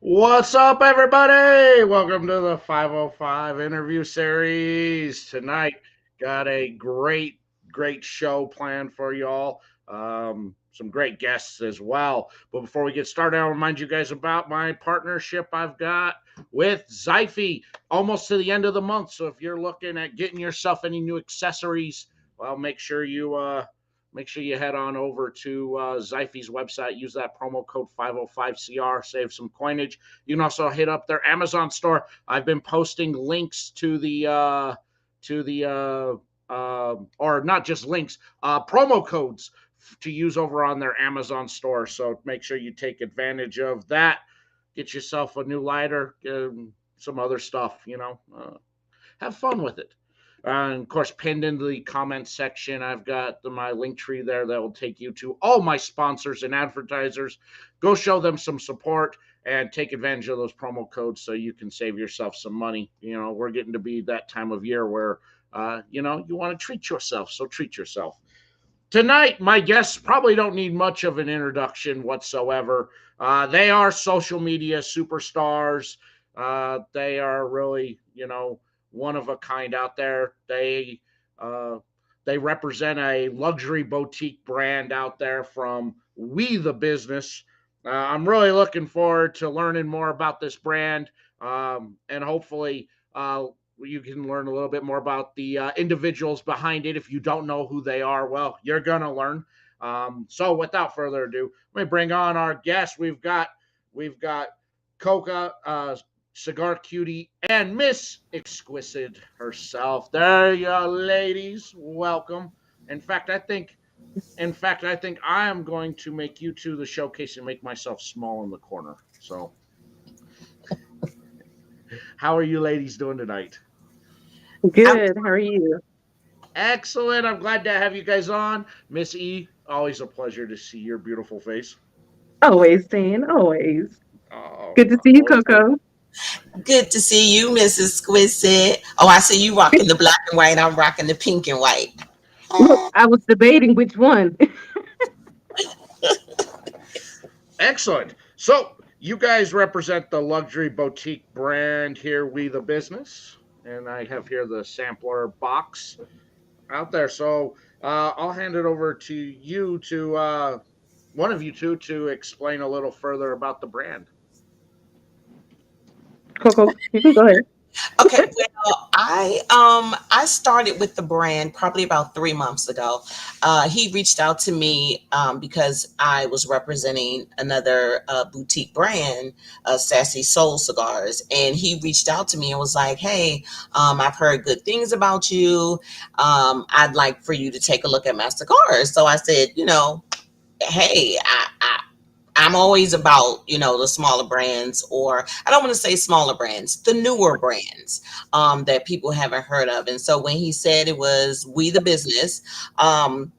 What's up, everybody? Welcome to the 505 interview series. Tonight, got a great show planned for y'all. Some great guests as well. But before we get started, I'll remind you guys about my partnership I've got with Zyphy. Almost to the end of the month. So if you're looking at getting yourself any new accessories, well, make sure you head on over to Zyphy's website. Use that promo code 505CR. Save some coinage. You can also hit up their Amazon store. I've been posting links or not just links, promo codes to use over on their Amazon store. So make sure you take advantage of that. Get yourself a new lighter, some other stuff. Have fun with it. And of course, pinned into the comment section, I've got my link tree there that will take you to all my sponsors and advertisers. Go show them some support and take advantage of those promo codes so you can save yourself some money. We're getting to be that time of year where, you want to treat yourself. So treat yourself. Tonight, my guests probably don't need much of an introduction whatsoever. They are social media superstars. They are really, one of a kind out there. Uh, they represent a luxury boutique brand out there from We the Business. I'm really looking forward to learning more about this brand, and hopefully, you can learn a little bit more about the individuals behind it. If you don't know who they are, well, you're gonna learn. So, without further ado, let me bring on our guest. We've got Coca, Cigar Cutie, and Miss Exquisite herself. There you are, ladies. Welcome. In fact, I think I am going to make you two the showcase and make myself small in the corner. So, how are you ladies doing tonight? I'm Good. How are you? Excellent. I'm glad to have you guys on. Miss E, always a pleasure to see your beautiful face. Always saying always. Oh, Good to see you, always. Coco. good to see you, Mrs. Squisite. Oh, I see you rocking the black and white. I'm rocking the pink and white. Look, I was debating which one. Excellent. So, you guys represent the luxury boutique brand here, We the Business. And I have here the sampler box out there. So, I'll hand it over to you to one of you two to explain a little further about the brand. Coco, you can go ahead. Okay, well, I started with the brand probably about 3 months ago. He reached out to me because I was representing another boutique brand, Sassy Soul Cigars, and he reached out to me and was like, "Hey, I've heard good things about you. I'd like for you to take a look at my cigars." So I said, hey, I'm always about, the smaller brands, or I don't want to say smaller brands, the newer brands that people haven't heard of. And so when he said it was We the Business,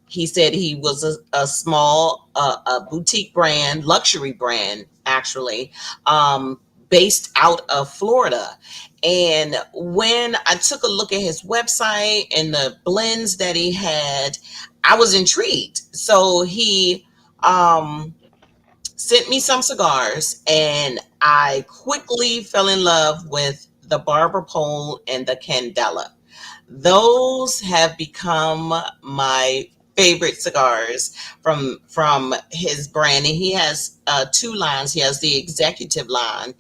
he said he was a small, a boutique brand, luxury brand, actually, based out of Florida. And when I took a look at his website and the blends that he had, I was intrigued. So he, sent me some cigars, and I quickly fell in love with the Barber Pole and the Candela. Those have become my favorite cigars from his brand. And he has two lines. He has the executive line,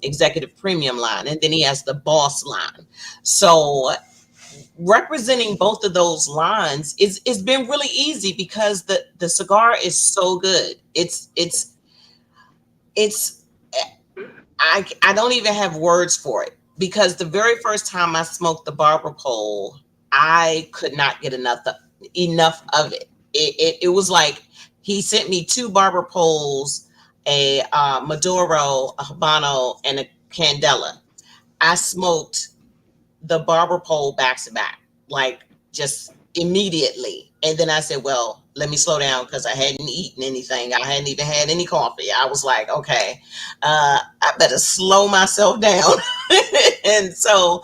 executive premium line, and then he has the boss line. So representing both of those lines is it's been really easy because the cigar is so good. It's I don't even have words for it, because the very first time I smoked the barber pole, I could not get enough of it. It was like he sent me two barber poles, a Maduro, a Habano, and a Candela. I smoked the barber pole back to back, like just immediately. And then I said, well, let me slow down because I hadn't eaten anything. I hadn't even had any coffee. I was like, okay, I better slow myself down. And so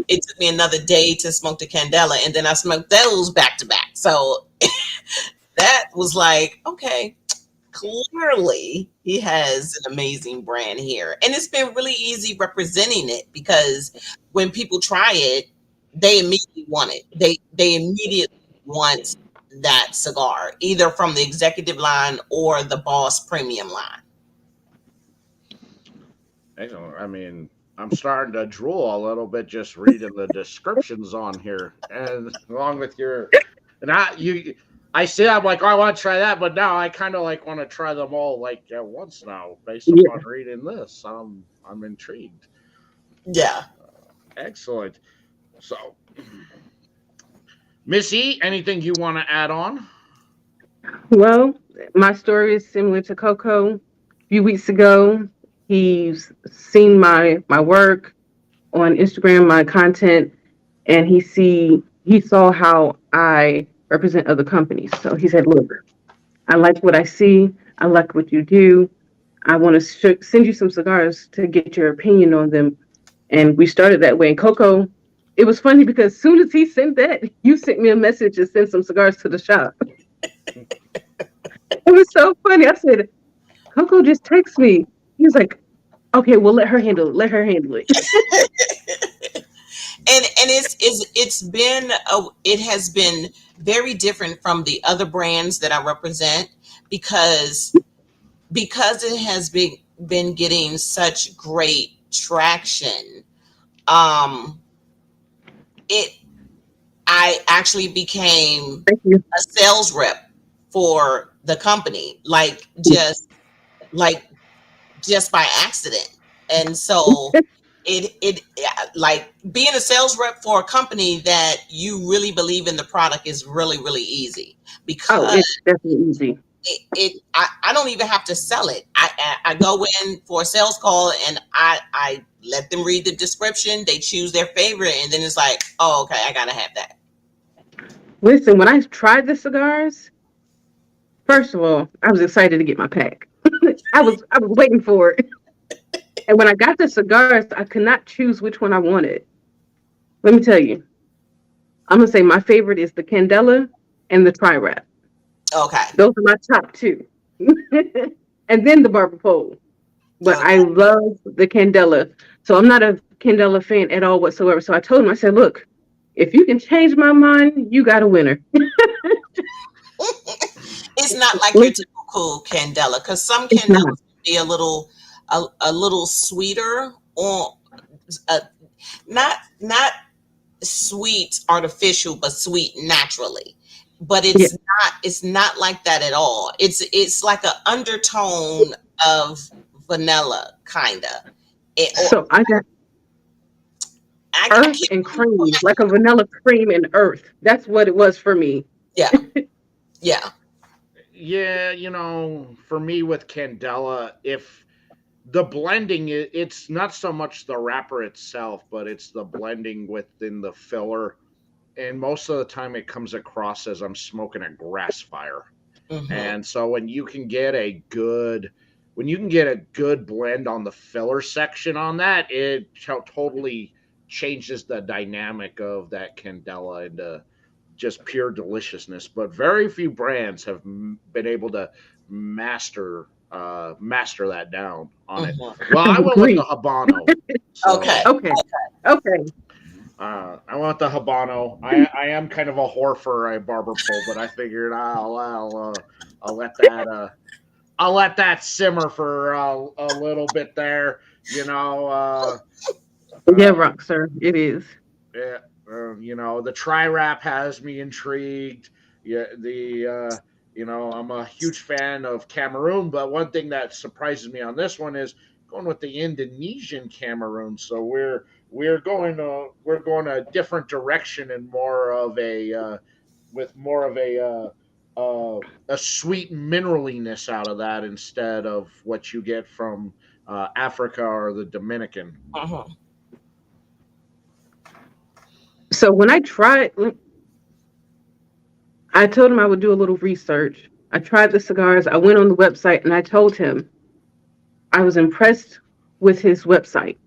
it took me another day to smoke the Candela, and then I smoked those back to back. So that was like, okay, clearly he has an amazing brand here. And it's been really easy representing it because when people try it, they immediately want it. They immediately want that cigar, either from the executive line or the boss premium line. I mean, I'm starting to drool a little bit just reading the descriptions on here, and along with your, and I see, I'm like, oh, I want to try that, but now I kind of like want to try them all like at once now, based upon Yeah. reading this. I'm intrigued. Yeah. Excellent. So, Missy, anything you want to add on? Well, my story is similar to Coco. A few weeks ago, he's seen my work on Instagram, my content, and he saw how I represent other companies. So he said, "Look, I like what I see. I like what you do. I want to send you some cigars to get your opinion on them." And we started that way. And Coco, it was funny because as soon as he sent that, you sent me a message and sent some cigars to the shop. It was so funny. I said, Coco just texted me. He was like, okay, well, let her handle it. Let her handle it. And it has been very different from the other brands that I represent because it has been getting such great traction. um it I actually became Thank you. a sales rep for the company, like just by accident. And so like being a sales rep for a company that you really believe in the product is really, really easy Oh, because it's definitely easy. I don't even have to sell it. I go in for a sales call and I let them read the description. They choose their favorite, and then it's like, oh, okay, I gotta have that. Listen, when I tried the cigars, first of all, I was excited to get my pack. I was waiting for it. And when I got the cigars, I could not choose which one I wanted. Let me tell you, I'm gonna say my favorite is the Candela and the Tri Wrap. Okay, Those are my top two. And then the Barber Pole. But I okay. love the Candela. So I'm not a Candela fan at all whatsoever. So I told him, I said, look, if you can change my mind, you got a winner. It's not like your Listen, typical candela because some it's not. candelas can be a little sweeter, or uh, not sweet artificial, but sweet naturally. But Yeah. it's not like that at all. It's like an undertone of vanilla, kinda. Or So I got I earth can't and really put cream, my like a finger. vanilla cream and earth. That's what it was for me. Yeah, yeah. Yeah, for me with Candela, if the blending, it's not so much the wrapper itself, but it's the blending within the filler. And most of the time, it comes across as I'm smoking a grass fire. Hmm. And so when you can get a good blend on the filler section on that, it totally changes the dynamic of that Candela into just pure deliciousness. But very few brands have been able to master that down on it. Hmm. Well, I I went with the agree. Habano. Okay. So Okay. Okay. I want the Habano. I am kind of a whore for a barber pole, but I figured I'll let that simmer for a little bit there. You know, Yeah, uh, rock, sir. It is. yeah, the tri wrap has me intrigued. Yeah, I'm a huge fan of Cameroon, but one thing that surprises me on this one is going with the Indonesian Cameroon. So we're going a different direction and more of a with more of a sweet mineraliness out of that instead of what you get from Africa or the Dominican. Hmm. So when I told him I would do a little research. I tried the cigars. I went on the website and I told him I was impressed with his website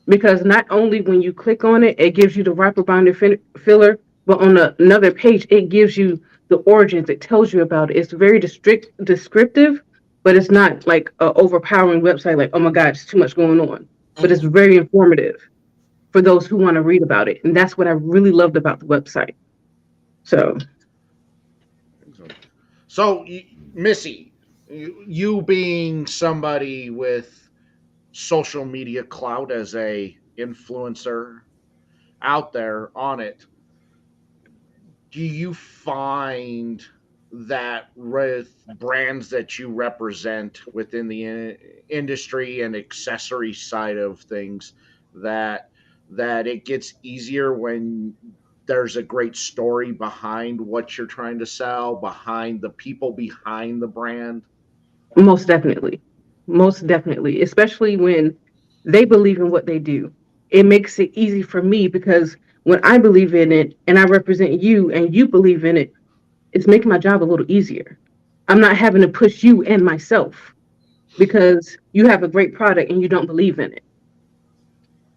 because not only when you click on it, it gives you the wrapper binder filler, but on another page, it gives you the origins. It tells you about it. It's very descriptive. but it's not like a overpowering website. Like, oh my God, it's too much going on. But it's Mhm. very informative for those who want to read about it, and that's what I really loved about the website. So, So, Missy, you being somebody with social media clout as a influencer out there on it, do you find that with brands that you represent within the industry and accessory side of things that it gets easier when there's a great story behind what you're trying to sell, behind the people behind the brand? most definitely, most definitely, especially when they believe in what they do. It makes it easy for me because when I believe in it and I represent you and you believe in it, it's making my job a little easier. I'm not having to push you and myself because you have a great product and you don't believe in it.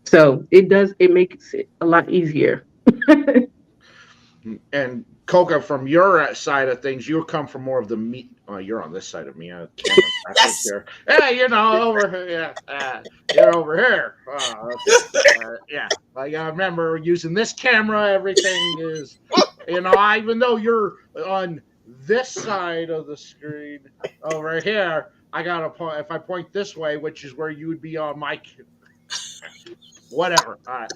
So it makes it a lot easier. And Coca, from your side of things, you come from more of the meat. Oh, you're on this side of me. Camera backwards That's here. Yeah, over here. Yeah, you're over here. Oh, okay. Yeah, like I remember using this camera. Everything is, even though you're on this side of the screen over here, I gotta point. If I point this way, which is where you would be on my whatever. All right,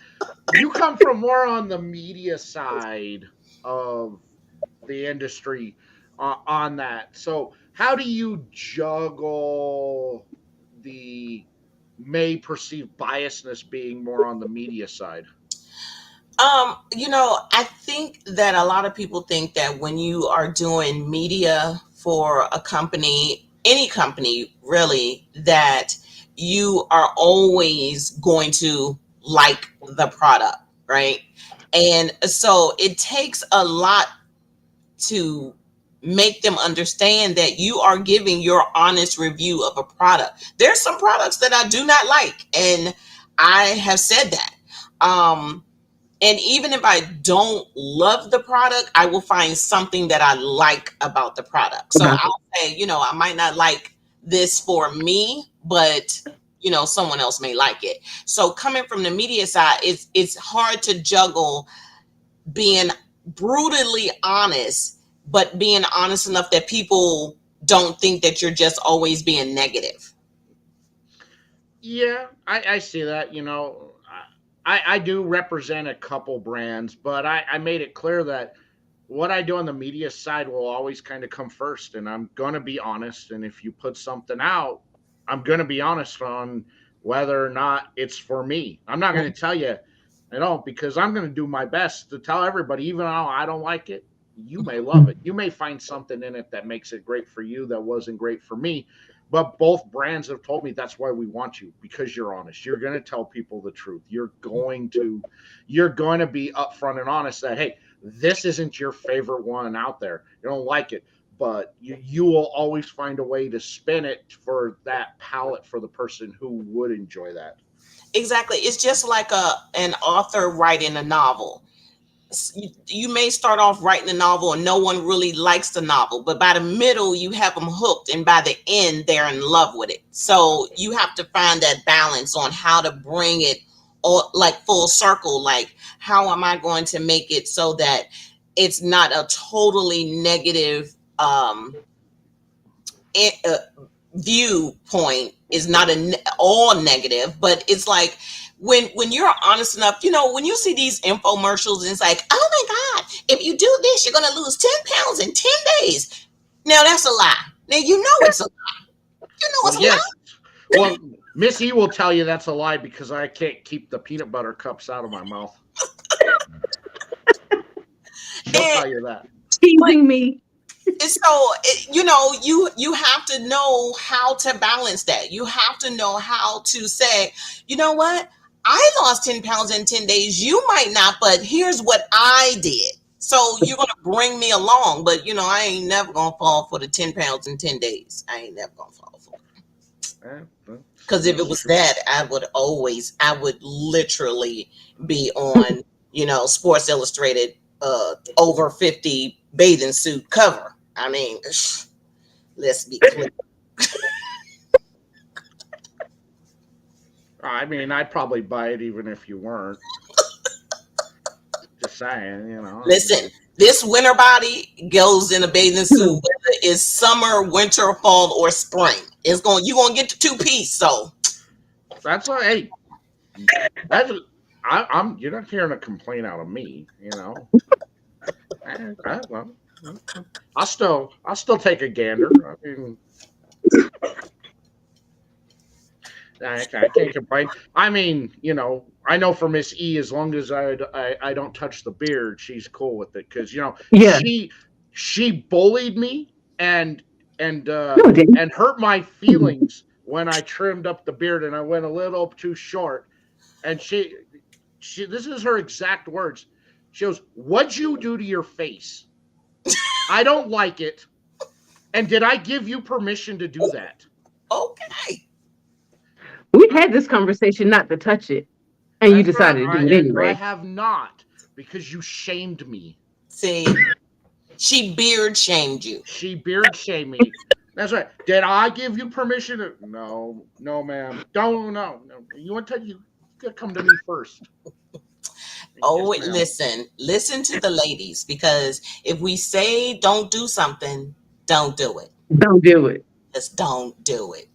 you come from more on the media side of the industry on that. So, how do you juggle the may perceived biasness being more on the media side? I think that a lot of people think that when you are doing media for a company, any company really, that you are always going to like the product, right? And so it takes a lot to make them understand that you are giving your honest review of a product. There's some products that I do not like, and I have said that. And even if I don't love the product, I will find something that I like about the product. So About it. I'll say, I might not like this for me, but someone else may like it. So coming from the media side, it's hard to juggle being brutally honest, but being honest enough that people don't think that you're just always being negative. Yeah, I see that. I do represent a couple brands, but I made it clear that what I do on the media side will always kind of come first, and I'm going to be honest. And if you put something out, I'm going to be honest on whether or not it's for me. I'm not going to tell you, because I'm going to do my best to tell everybody, even though I don't like it. You may love it. You may find something in it that makes it great for you that wasn't great for me. But both brands have told me that's why we want you, because you're honest. You're going to tell people the truth. You're going to be upfront and honest that, hey, this isn't your favorite one out there. You don't like it, but you will always find a way to spin it for that palette for the person who would enjoy that. Exactly. It's just like an author writing a novel. You may start off writing a novel and no one really likes the novel, but by the middle you have them hooked, and by the end they're in love with it. So you have to find that balance on how to bring it all like full circle. Like, how am I going to make it so that it's not a totally negative it, viewpoint, is not all negative, but it's like when you're honest enough, when you see these infomercials and it's like, oh my God, if you do this, you're going to lose 10 pounds in 10 days. Now that's a lie. Now it's a lie. Well, It's a lie. yes. Well, Missy will tell you that's a lie because I can't keep the peanut butter cups out of my mouth. She'll And tell you that. but Teasing me. so you have to know how to balance that. You have to know how to say, you know what, I lost 10 pounds in 10 days, you might not, but here's what I did. So you're gonna bring me along, but I ain't never gonna fall for the 10 pounds in 10 days. I ain't never gonna fall for it. Because if it That's was true. that, I would literally be on Sports Illustrated over 50 bathing suit cover. I mean, let's be clear. I mean, I'd probably buy it even if you weren't. Just saying, you know. I Listen, mean, this winter body goes in a bathing suit, Hmm. whether it's summer, winter, fall, or spring. You're gonna get the two piece. So that's what. Hey, that's. I'm. You're not hearing a complaint out of me. You know. Well, I'll still take a gander. I mean, I can't complain. I mean, you know, I know for Miss E, as long as I don't touch the beard, she's cool with it because you know Yeah. she bullied me and and uh, No, it didn't. and hurt my feelings when I trimmed up the beard and I went a little too short. And she this is her exact words. She goes, "What'd you do to your face? I don't like it. And did I give you permission to do that?" okay. We had this conversation not to touch it, and you That's what decided to do it I anyway. have not because you shamed me. See, she beard shamed you. She beard shamed me. That's right. Did I give you permission to? No, no, ma'am. Don't no. You want to you gotta come to me first. Oh, Yes, ma'am. listen to the ladies, because if we say don't do something, don't do it. Don't do it. Just don't do it.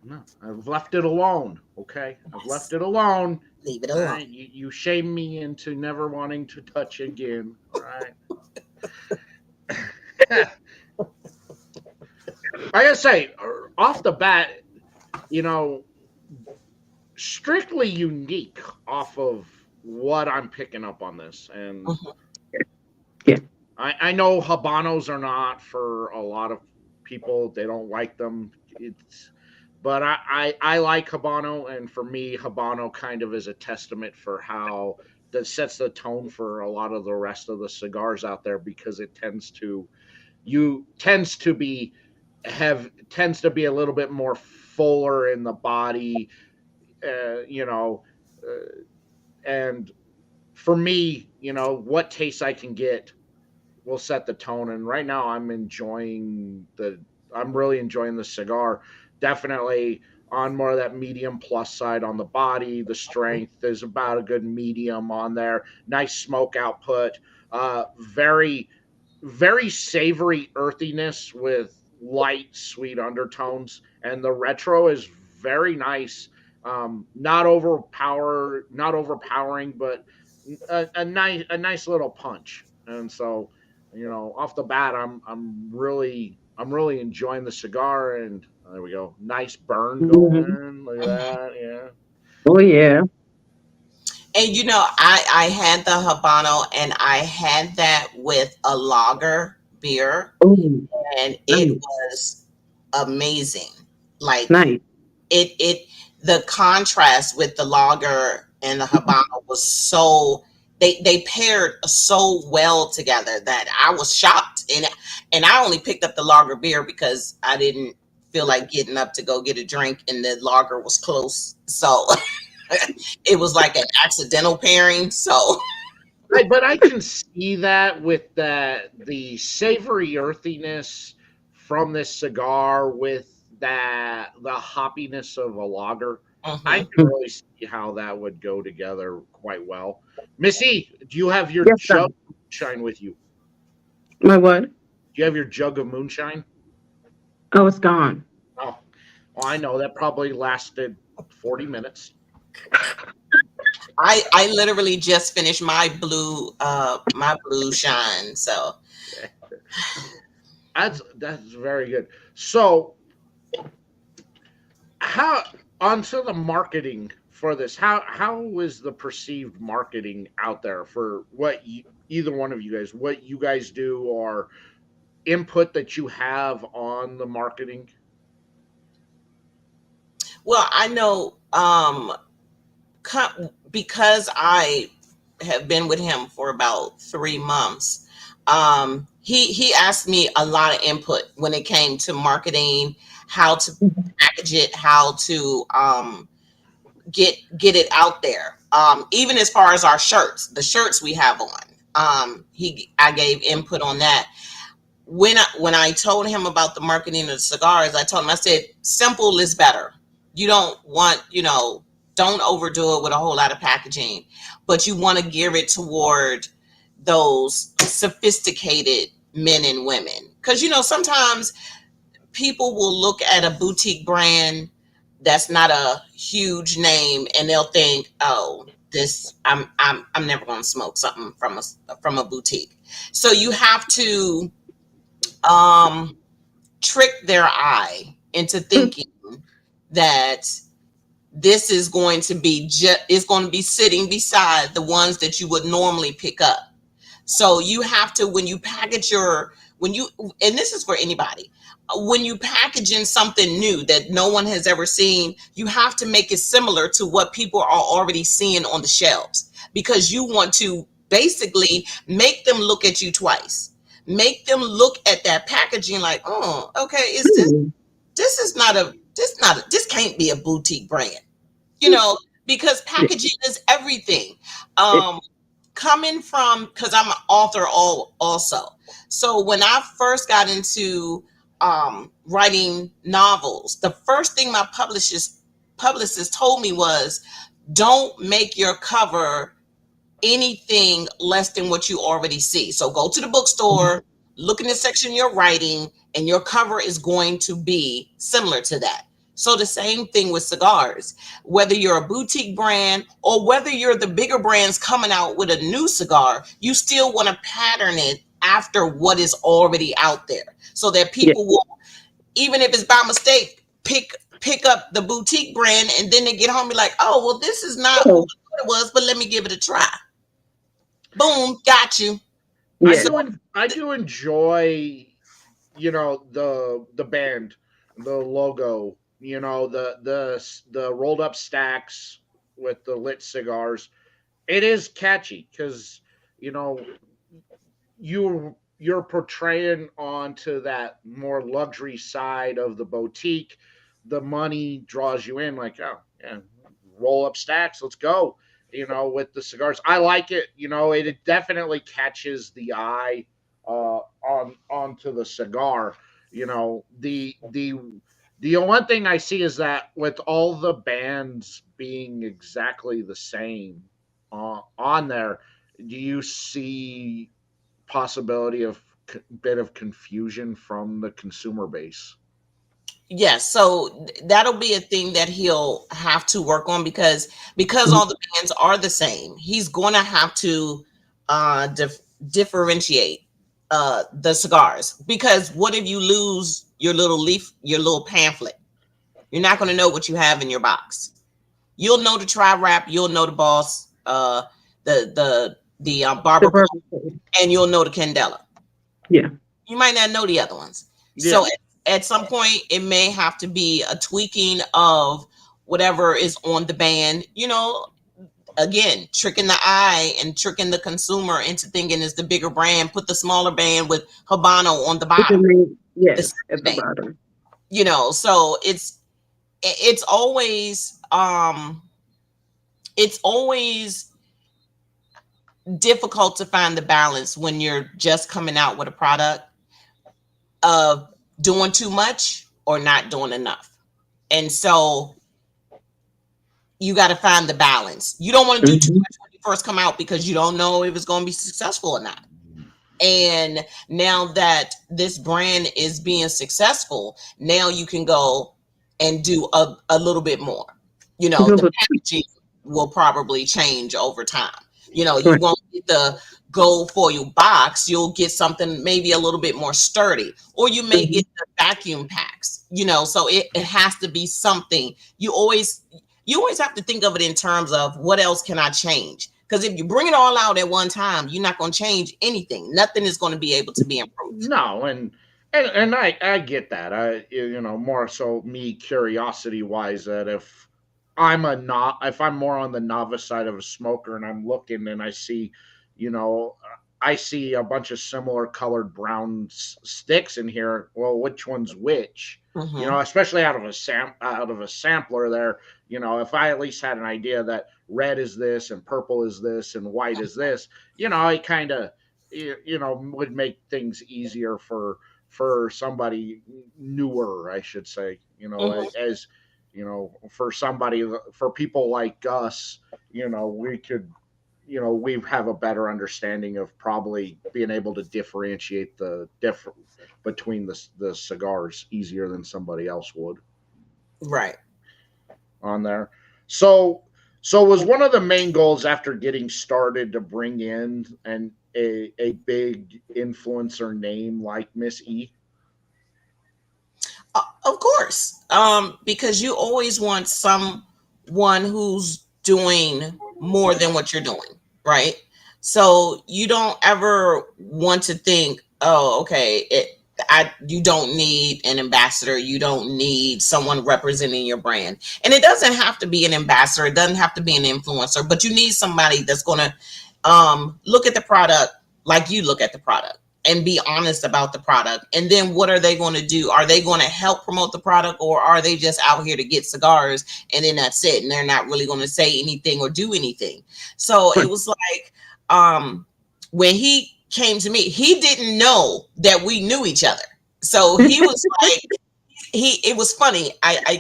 No, I've left it alone. Okay, I've left Yes. it alone. Leave it All alone. right, you shame me into never wanting to touch again. All right. I gotta say, off the bat, you know, strictly unique off of what I'm picking up on this, and Mhm. Yeah. I know habanos are not for a lot of people. They don't like them. It's but I like habano, and for me, habano kind of is a testament for how that sets the tone for a lot of the rest of the cigars out there because it tends to be tends to be a little bit more fuller in the body, you know, and for me, you know, what taste I can get will set the tone. And right now, I'm really enjoying the cigar. Definitely on more of that medium plus side on the body. The strength is about a good medium on there. Nice smoke output. Very very savory earthiness with light sweet undertones, and the retro is very nice. Not overpowering, but a nice little punch. And so, you know, off the bat, I'm really enjoying the cigar. And there we go, nice burn Hmm. going. Look at Mhm. that, yeah. Oh yeah. And I had the Habano, and I had that with a lager beer, Oh, and it nice, was amazing. Like nice. it the contrast with the lager and the Habano was so, they paired so well together that I was shocked. And I only picked up the lager beer because I didn't feel like getting up to go get a drink, and the lager was close. So it was like an accidental pairing. So But I can see that with the savory earthiness from this cigar with the hoppiness of a lager. I mhm. can really see how that would go together quite well. Missy, do you have your Yes, sir. jug of moonshine with you? My what? Do you have your jug of moonshine? Oh, it's gone. Oh, well, I know that probably lasted 40 minutes. I literally just finished my blue shine. So That's very good. So how onto the marketing for this? How is the perceived marketing out there for either one of you guys, what you guys do, or input that you have on the marketing? well, I know, because I have been with him for about 3 months. He asked me a lot of input when it came to marketing, how to Mhm. package it, how to get it out there. Even as far as our shirts, the shirts we have on, he I gave input on that. when I told him about the marketing of the cigars, I told him, I said, simple is better. You don't want, don't overdo it with a whole lot of packaging, but you want to gear it toward those sophisticated men and women. Because sometimes people will look at a boutique brand that's not a huge name and they'll think, oh, this I'm never going to smoke something from a boutique. So you have to um trick their eye into thinking that this is going to be is going to be sitting beside the ones that you would normally pick up. So you have to, when you package when you, and this is for anybody, when you package in something new that no one has ever seen, you have to make it similar to what people are already seeing on the shelves, because you want to basically make them look at you twice, make them look at that packaging like, oh, okay, is this is not a, this can't be a boutique brand, because packaging is everything. Um, Coming from, because I'm an author also. So when I first got into writing novels, the first thing my publicist told me was, don't make your cover anything less than what you already see. So go to the bookstore, look in the section you're writing, and your cover is going to be similar to that. So the same thing with cigars, whether you're a boutique brand or whether you're the bigger brands coming out with a new cigar, you still want to pattern it after what is already out there, so that people will, even if it's by mistake, pick up the boutique brand, and then they get home and be like, oh, well, this is not what it was, but let me give it a try. Boom, got you. I do enjoy, the band, the logo, the rolled up stacks with the lit cigars. It is catchy because you know you're portraying onto that more luxury side of the boutique. The money draws you in, like, oh yeah, roll up stacks, let's go. With the cigars, I like it. It definitely catches the eye onto the cigar. The one thing I see is that with all the bands being exactly the same on there, do you see possibility of bit of confusion from the consumer base? Yes, so that'll be a thing that he'll have to work on, because all the bands are the same. He's going to have to differentiate the cigars, because what if you lose your little leaf, your little pamphlet? You're not going to know what you have in your box. You'll know the tri wrap, you'll know the boss, the barber pole, and you'll know the candela. Yeah. You might not know the other ones. Yeah. So at some point, it may have to be a tweaking of whatever is on the band, again, tricking the eye and tricking the consumer into thinking it's the bigger brand. Put the smaller band with Habano on the bottom. Yes, at the bottom. So it's always difficult to find the balance when you're just coming out with a product of doing too much or not doing enough. And so you got to find the balance. You don't want to do too much when you first come out, because you don't know if it's going to be successful or not. And now that this brand is being successful, now you can go and do a little bit more. The packaging will probably change over time. You won't get the gold foil box. You'll get something maybe a little bit more sturdy, or you may get the vacuum packs. So it has to be something. You always have to think of it in terms of, what else can I change? Because if you bring it all out at one time, you're not going to change anything. Nothing is going to be able to be improved. No, and I get that. More so me curiosity wise, that if I'm more on the novice side of a smoker and I'm looking and you know, I see a bunch of similar colored brown sticks in here. Well, which one's which? Especially out of a sampler there. If I at least had an idea that red is this and purple is this and white is this, I kind of would make things easier for somebody newer, I should say. Mhm. As for somebody, for people like us, we could, we have a better understanding of probably being able to differentiate the different between the cigars easier than somebody else would Right. on there. So so was one of the main goals after getting started to bring in a big influencer name like Miss E. Of course, because you always want someone who's doing more than what you're doing, right? So you don't ever want to think, oh, okay, you don't need an ambassador, you don't need someone representing your brand, and it doesn't have to be an ambassador, it doesn't have to be an influencer, but you need somebody that's going to look at the product like you look at the product and be honest about the product. And then what are they going to do? Are they going to help promote the product, or are they just out here to get cigars and then that's it? And they're not really going to say anything or do anything. So it was like, when he came to me, he didn't know that we knew each other. So he was like, it was funny. I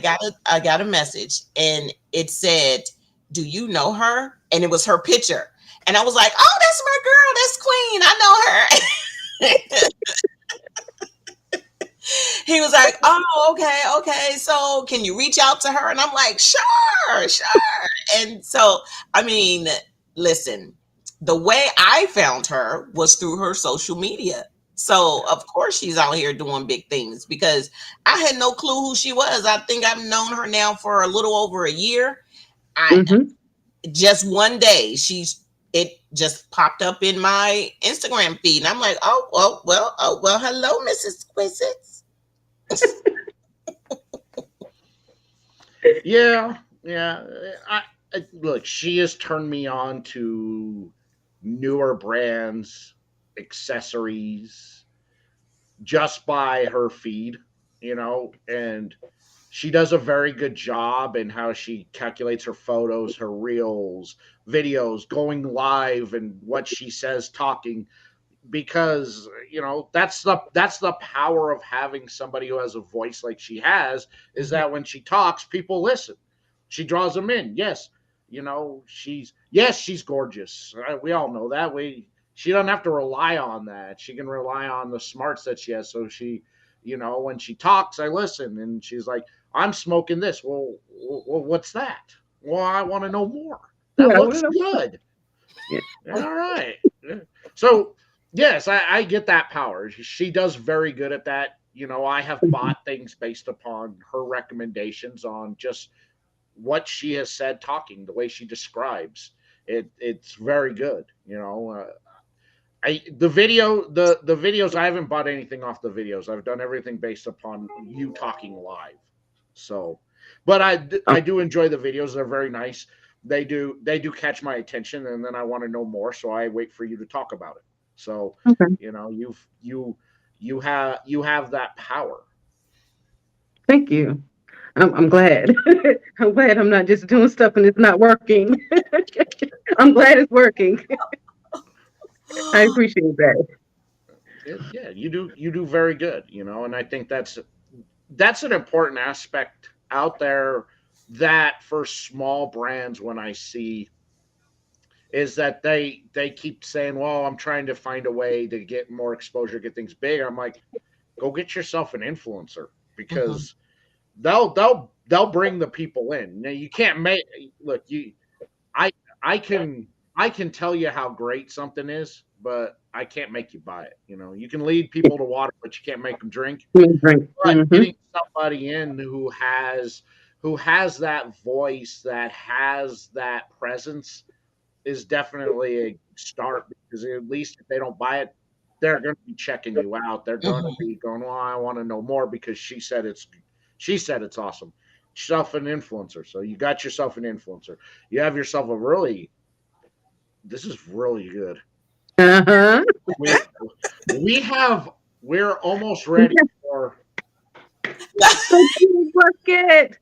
got a message and it said, "Do you know her?" And it was her picture. And I was like, "Oh, that's my girl. That's Queen. I know her." He was like, "Oh, okay, okay. So can you reach out to her?" And I'm like, "Sure, sure." And so, I mean, listen, the way I found her was through her social media. So of course she's out here doing big things because I had no clue who she was. I think I've known her now for a little over a year. I Hmm. just one day it just popped up in my Instagram feed, and I'm like, oh well, hello, Mrs. Quisitz. Yeah, yeah. Look, she has turned me on to newer brands, accessories, just by her feed, and she does a very good job in how she calculates her photos, her reels, videos, going live, and what she says talking, because that's the power of having somebody who has a voice like she has, is Mhm. that when she talks, people listen. She draws them in. Yes, she's gorgeous. We all know that. She doesn't have to rely on that. She can rely on the smarts that she has. So when she talks, I listen, and she's like, "I'm smoking this." Well, what's that? Well, I want to know more. That Yeah, looks well, good. yeah. All right. Yeah. So yes, I get that power. She does very good at that. I have Mhm. bought things based upon her recommendations on just what she has said, talking the way she describes it. It's very good. The videos, I haven't bought anything off the videos. I've done everything based upon you talking live. So, but Oh, I do enjoy the videos. They're very nice. They do catch my attention, and then I want to know more. So I wait for you to talk about it. So, okay. you have that power. Thank you. I'm glad. I'm glad I'm not just doing stuff and it's not working. I'm glad it's working. I appreciate that. Yeah, you do very good. And I think that's an important aspect out there, that for small brands, when I see, is that they keep saying, "Well, I'm trying to find a way to get more exposure, get things big." I'm like, go get yourself an influencer, Mhm. because they'll bring the people in. Now, you can't make look you I I can I can tell you how great something is, but I can't make you buy it. You can lead people to water, but you can't make them drink. Drink. But Hmm. getting somebody in who has that voice, that has that presence, is definitely a start, because at least if they don't buy it, they're going to be checking you out. They're going to Mhm. be going, "Well, I want to know more because she said it's awesome." Yourself an influencer. So you got yourself an influencer. You have yourself a really this is really good. Uh-huh. We we have we're almost ready for Thank you, Bucket.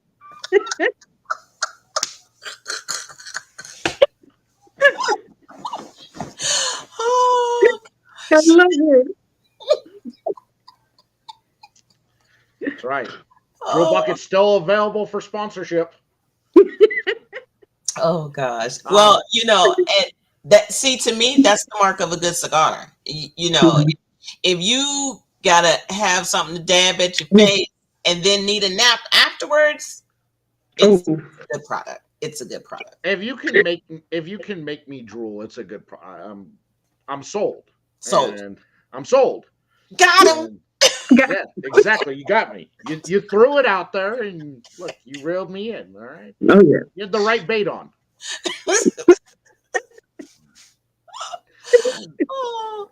I love it. That's right. Drill Oh, Bucket's still available for sponsorship. oh gosh. Um, Well, and that, see, to me, that's the mark of a good cigar. Mhm. If you gotta have something to dab at your Yeah. face and then need a nap afterwards, Oh, it's a good product. It's a good product. if you can make me drool, it's a good. I'm sold, Sold. and I'm sold. Got him. And yeah, exactly. You got me. You threw it out there, and look, you reeled me in. All right, oh yeah. you had the right bait on.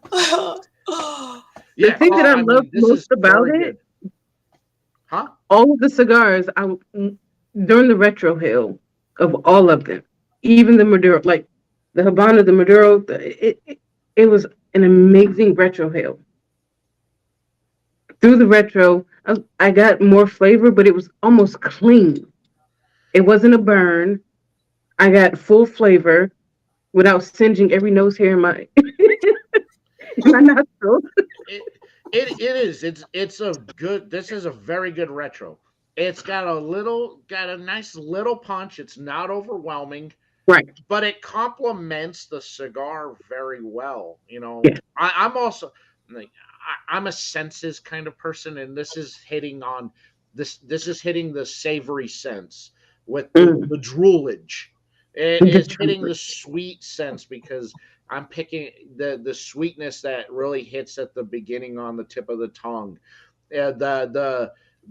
The Yeah. thing that I I love mean, this most is about very it, good. Huh? all of the cigars, during the retro hill of all of them, even the Maduro, like the Habana, the Maduro, it was an amazing retro hill. Through the retro, I got more flavor, but it was almost clean. It wasn't a burn. I got full flavor without singeing every nose hair in my in my nostril. It it is. It's a good. This is a very good retro. It's got a nice little punch. It's not overwhelming, Right. but it complements the cigar very well. Yeah. I'm also like I'm a senses kind of person, and this is hitting on this. This is hitting the savory sense with Mm. the droolage. It The is hitting truth. the sweet sense because I'm picking the sweetness that really hits at the beginning on the tip of the tongue,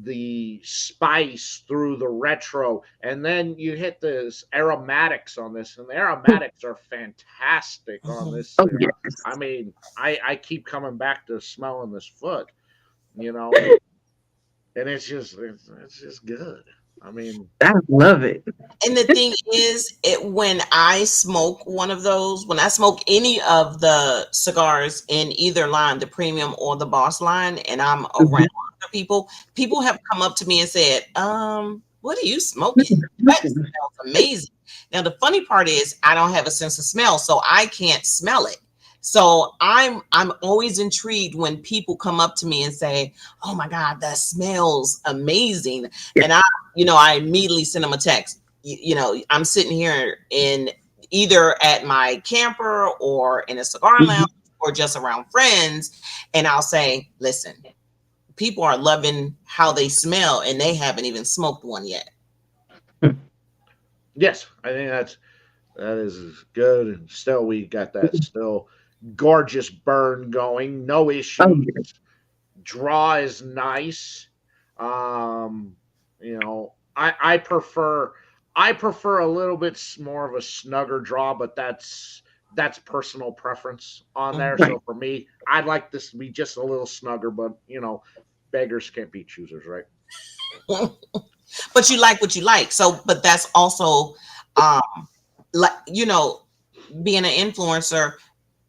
the spice through the retro, and then you hit the aromatics on this, and the aromatics are fantastic on Mhm. this Oh cigar. yes. I mean, I keep coming back to smelling this foot, you know, and it's just good. I mean, I love it. And the thing is, when I smoke one of those, when I smoke any of the cigars in either line, the premium or the boss line, and I'm around Mhm. other people, people have come up to me and said, what are you smoking? That smells amazing. Now the funny part is I don't have a sense of smell, so I can't smell it. So I'm always intrigued when people come up to me and say, "Oh my God, that smells amazing," Yeah. and I immediately send them a text. I'm sitting here in either at my camper or in a cigar lounge Mhm. or just around friends, and I'll say, "Listen, people are loving how they smell, and they haven't even smoked one yet." yes, I think that is good. And still, we got that still gorgeous burn going, no Oh issues. yeah. Draw is nice. Um, I prefer a little bit more of a snugger draw, but that's personal preference on there. Mhm. Right. So for me, I'd like this to be just a little snugger, but beggars can't be choosers, right? But you like what you like. So, but that's also, um, like, being an influencer,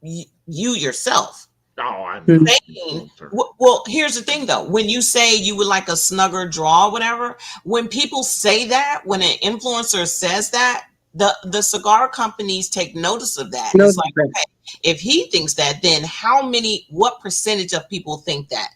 you yourself Oh, I'm Mhm. not an saying, influencer. well, here's the thing though. When you say you would like a snugger draw, whatever, when people say that, when an influencer says that, the cigar companies take notice of that. And No it's like, different. okay, if he thinks that, then what percentage of people think that?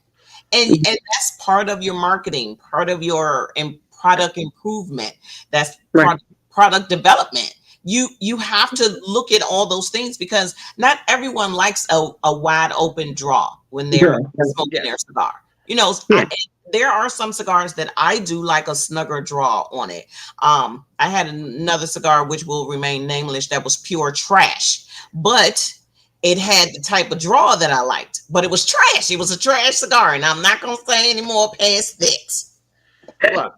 And Mhm. that's part of your marketing, part of your product improvement. That's Right. product development. You have to look at all those things because not everyone likes a wide open draw when they're Yeah. smoking their Yes. cigar. Yeah. There are some cigars that I do like a snugger draw on it. I had another cigar which will remain nameless that was pure trash, but it had the type of draw that I liked, but it was trash. It was a trash cigar, and I'm not gonna say any more past that. Look,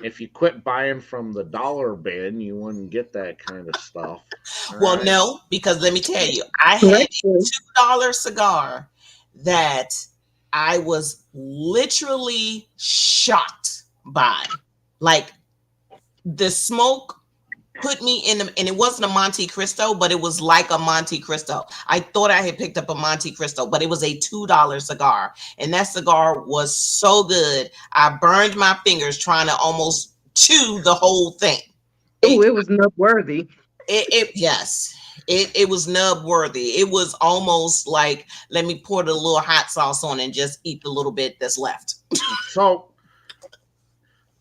if you quit buying from the dollar bin, you wouldn't get that kind of stuff. All Well, right. no, because let me tell you, I had a Correction. $2 cigar that I was literally shocked by. Like the smoke put me in the, and it wasn't a Monte Cristo, but it was like a Monte Cristo. I thought I had picked up a Monte Cristo, but it was a $2 cigar. And that cigar was so good. I burned my fingers trying to almost chew the whole thing. Oh, It, it was not worthy. Yes. It was nub worthy. It was almost like, let me pour the little hot sauce on and just eat the little bit that's left. So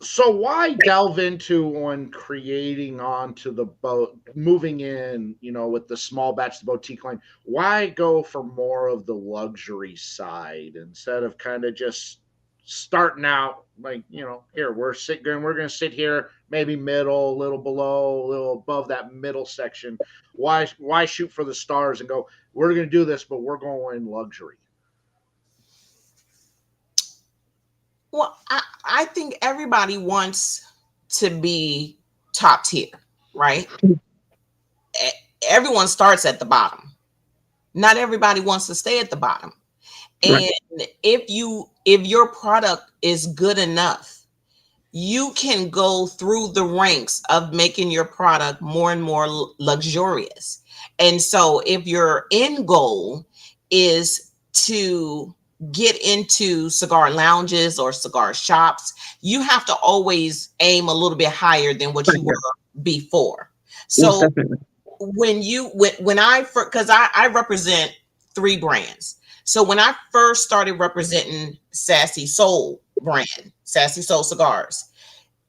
so why delve into on creating onto the boat, moving in, with the small batch, the boutique line? Why go for more of the luxury side instead of kind of just starting out like, here we're gonna sit here, maybe middle, a little below, a little above that middle section. Why shoot for the stars and go, we're gonna do this, but we're going luxury? Well, I think everybody wants to be top tier, right? Everyone starts at the bottom. Not everybody wants to stay at the bottom. And Right. if your product is good enough, you can go through the ranks of making your product more and more luxurious. And so if your end goal is to get into cigar lounges or cigar shops, you have to always aim a little bit higher than what Right. you were before. Most So definitely. when I, because I represent 3 brands. So when I first started representing Sassy Soul brand, Sassy Soul Cigars,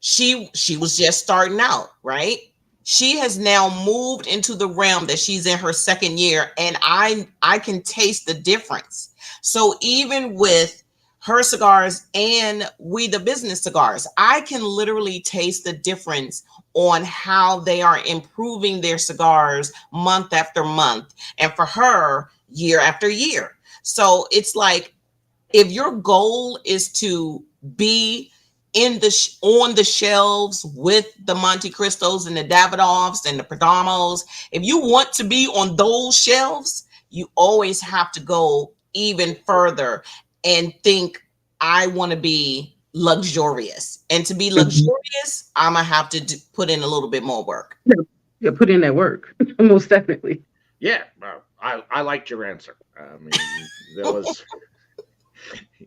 she was just starting out, right? She has now moved into the realm that she's in her 2nd year, and I can taste the difference. So even with her cigars and We the Business cigars, I can literally taste the difference on how they are improving their cigars month after month, and for her, year after year. So it's like, if your goal is to be on the shelves with the Monte Cristos and the Davidoffs and the Perdomos, if you want to be on those shelves, you always have to go even further and think, I want to be luxurious. And to be Mhm. luxurious, I'm gonna have to put in a little bit more work. Yeah, yeah, put in that work. Most definitely. Yeah, I liked your answer. I mean, there was,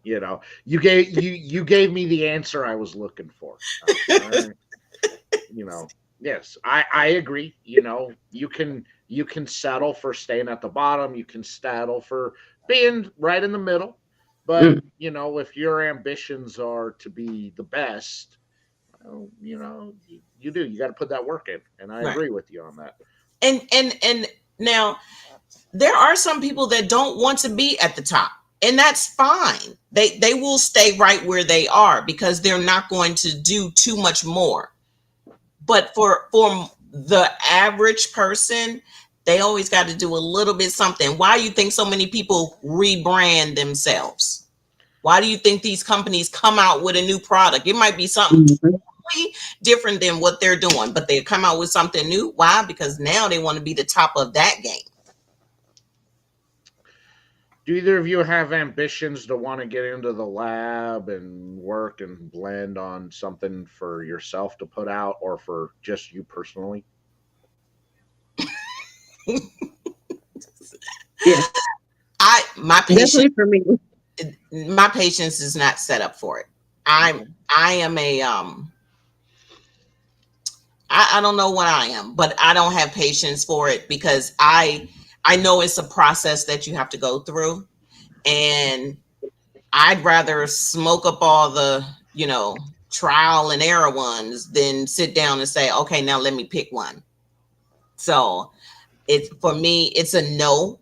you gave me the answer I was looking for. Uh, you know, yes, I agree. You can settle for staying at the bottom. You can settle for being right in the middle. But Mm. if your ambitions are to be the best, well, you do. You got to put that work in, and I Right. agree with you on that. And now there are some people that don't want to be at the top, and that's fine. They will stay right where they are because they're not going to do too much more. But for the average person, they always got to do a little bit something. Why do you think so many people rebrand themselves? Why do you think these companies come out with a new product? It might be something Mhm. totally different than what they're doing, but they come out with something new. Why? Because now they want to be the top of that game. Do either of you have ambitions to want to get into the lab and work and blend on something for yourself to put out, or for just you personally? Yes, I my patience definitely for me. my patience is not set up for it. I'm Okay. I am a I don't know what I am, but I don't have patience for it because I know it's a process that you have to go through, and I'd rather smoke up all the, trial and error ones than sit down and say, okay, now let me pick one. So it's, for me, it's a no.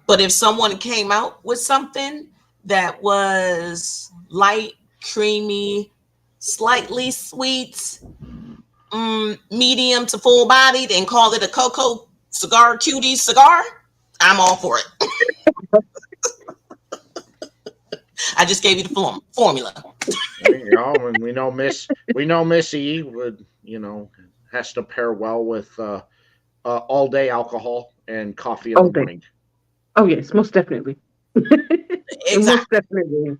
But if someone came out with something that was light, creamy, slightly sweet, medium to full bodied, and call it a cocoa cigar cutie cigar, I'm all for it. I just gave you the formula. And we know Missy would, has to pair well with all day alcohol and coffee in the Oh, they. morning. Oh, yes, most definitely. Exactly. Most definitely.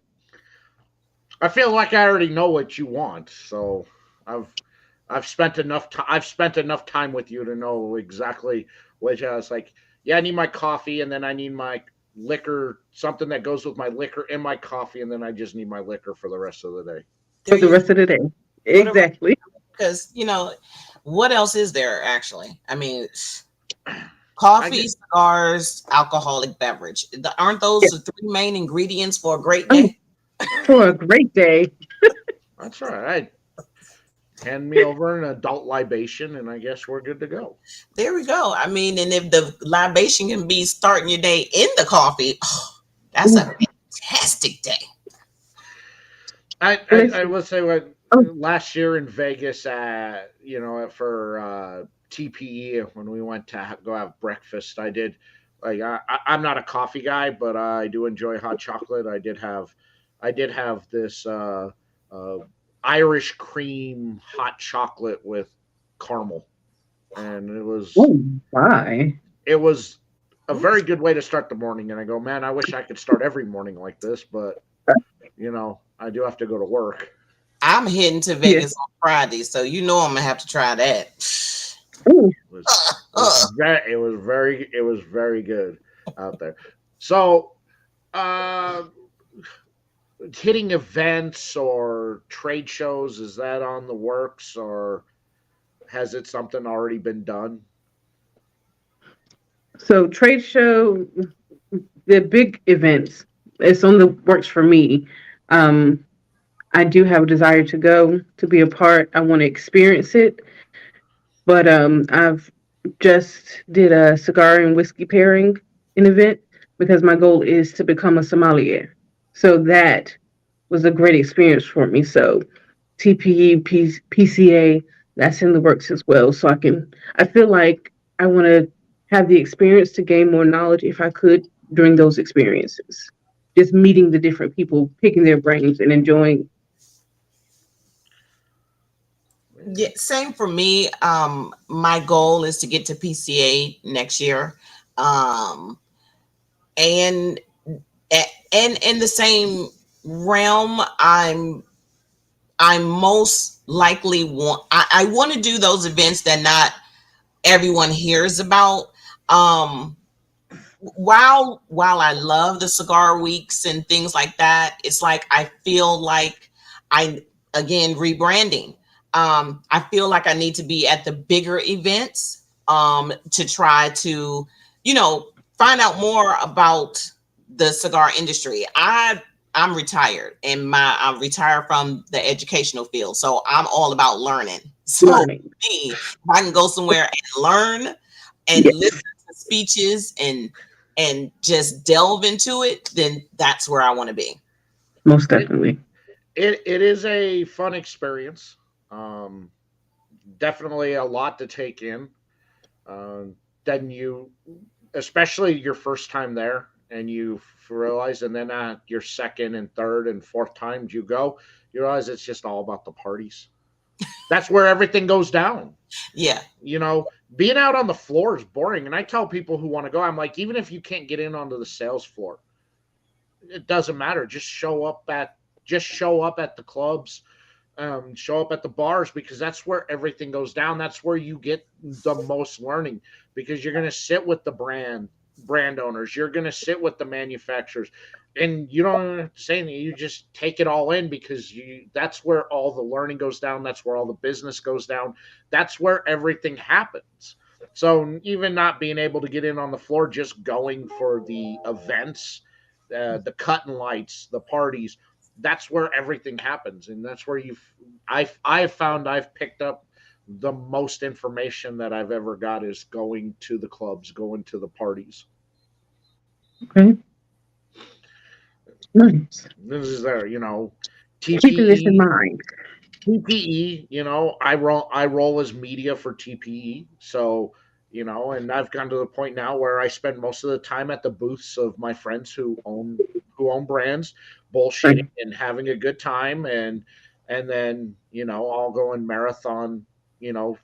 I feel like I already know what you want, so I've I've spent enough time with you to know exactly which I was like. Yeah, I need my coffee, and then I need my liquor, something that goes with my liquor and my coffee, and then I just need my liquor for the rest of the day. There For the you rest of the day. go. Exactly. Because What else is there actually? I mean, I coffee, get cigars, alcoholic beverage. Aren't those Yeah. the three main ingredients for a great Oh, day? for a great day. that's right. Hand me over an adult libation, and I guess we're good to go. There we go. I mean, and if the libation can be starting your day in the coffee, oh, that's Ooh, a fantastic day. I listen. will say what Oh, last year in Vegas, for TPE when we went to go have breakfast, I did like I'm not a coffee guy, but I do enjoy hot chocolate. I did have this uh, Irish cream hot chocolate with caramel, and oh my. it was a Ooh, very good way to start the morning. And I go, man, I wish I could start every morning like this, but I do have to go to work. I'm heading to Yeah. Vegas on Friday, so you know I'm gonna have to try that. Ooh. It was it was very good out there. So uh hitting events or trade shows, is that on the works, or has it something already been done? So trade show, the big events, it's on the works for me. Um, I do have a desire to go to be a part. I want to experience it, but I've just did a cigar and whiskey pairing an event because my goal is to become a sommelier. So that was a great experience for me. So TPE, PCA, that's in the works as well. So I feel like I want to have the experience to gain more knowledge if I could during those experiences. Just meeting the different people, picking their brains, and enjoying. Yeah, same for me. My goal is to get to PCA next year. Um, and and in the same realm, I'm most likely I want to do those events that not everyone hears about. Um, while I love the cigar weeks and things like that, it's like I feel like I again rebranding. I feel like I need to be at the bigger events to try to, you know, find out more about the cigar industry. I'm retired and I'm retired from the educational field, so I'm all about learning. So Learning. me, if I can go somewhere and learn and listen Yes, to speeches and just delve into it, then that's where I want to be. most It definitely. it is a fun experience. Um, Definitely a lot to take in. Um, then you, especially your first time there, and you realize, and then your second and third and fourth times you realize it's just all about the parties. That's where everything goes down. Yeah. Being out on the floor is boring. And I tell people who want to go, I'm like, even if you can't get in onto the sales floor, it doesn't matter. Just show up at the clubs, show up at the bars, because that's where everything goes down. That's where you get the most learning, because you're going to sit with the brand owners. You're going to sit with the manufacturers, and you don't have to say anything. You just take it all in, because that's where all the learning goes down. That's where all the business goes down. That's where everything happens. So even not being able to get in on the floor, just going for the events, the cut and lights, the parties, that's where everything happens, and that's where I've found I've picked up the most information that I've ever got is going to the clubs, going to the parties. Okay, nice. This is there, Keeping this in TPE. mind. TPE, I roll as media for TPE. So, and I've gone to the point now where I spend most of the time at the booths of my friends who own brands, bullshitting Right. and having a good time, and then, I'll go and marathon, you know,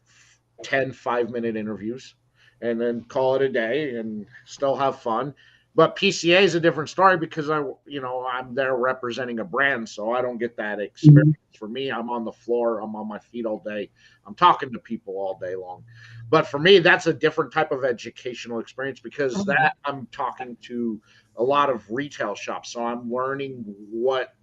10 5-minute interviews, and then call it a day and still have fun. But PCA is a different story, because I'm there representing a brand, so I don't get that experience. Mhm. For me, I'm on the floor, I'm on my feet all day, I'm talking to people all day long. But for me, that's a different type of educational experience, because Mhm. that I'm talking to a lot of retail shops, so I'm learning what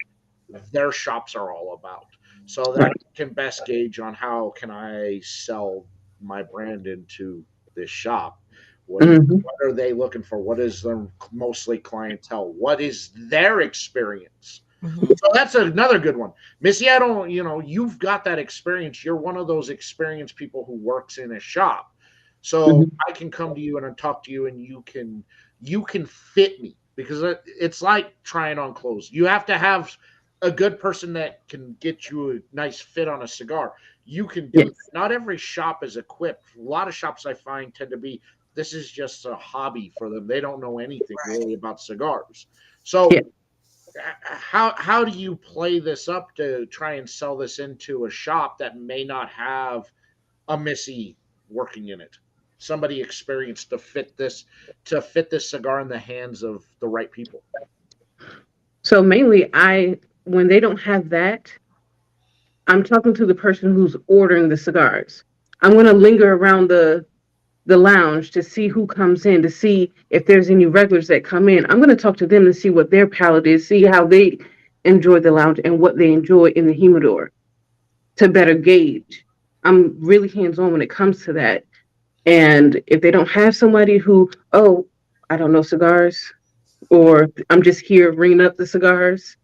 their shops are all about. so that Right. I can best gauge on how can I sell my brand into this shop. Hmm. What are they looking for? What is their mostly clientele? What is their experience? Mhm. So that's another good one. Missy, I don't, you've got that experience. You're one of those experienced people who works in a shop. So Hmm. I can come to you and talk to you and you can fit me because it's like trying on clothes. You have to have a good person that can get you a nice fit on a cigar. You can do that. Yes. Not every shop is equipped. A lot of shops I find tend to be this is just a hobby for them. They don't know anything really about cigars. Yeah. So how do you play this up to try and sell this into a shop that may not have a Missy working in it? Somebody experienced to fit this cigar in the hands of the right people. So mainly, when they don't have that, I'm talking to the person who's ordering the cigars. I'm going to linger around the lounge to see who comes in, to see if there's any regulars that come in. I'm going to talk to them to see what their palate is, see how they enjoy the lounge and what they enjoy in the humidor to better gauge. I'm really hands on when it comes to that. And if they don't have somebody who, oh, I don't know cigars, or I'm just here ringing up the cigars,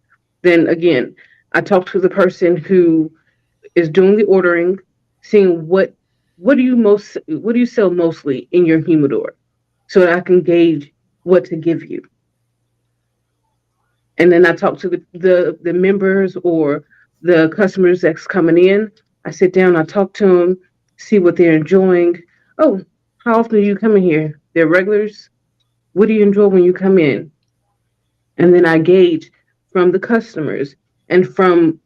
then again, I talk to the person who is doing the ordering, seeing what do you sell mostly in your humidor, so that I can gauge what to give you. And then I talk to the members or the customers that's coming in. I sit down, I talk to them, see what they're enjoying. Oh, how often do you come in here? They're regulars. What do you enjoy when you come in? And then I gauge from the customers and from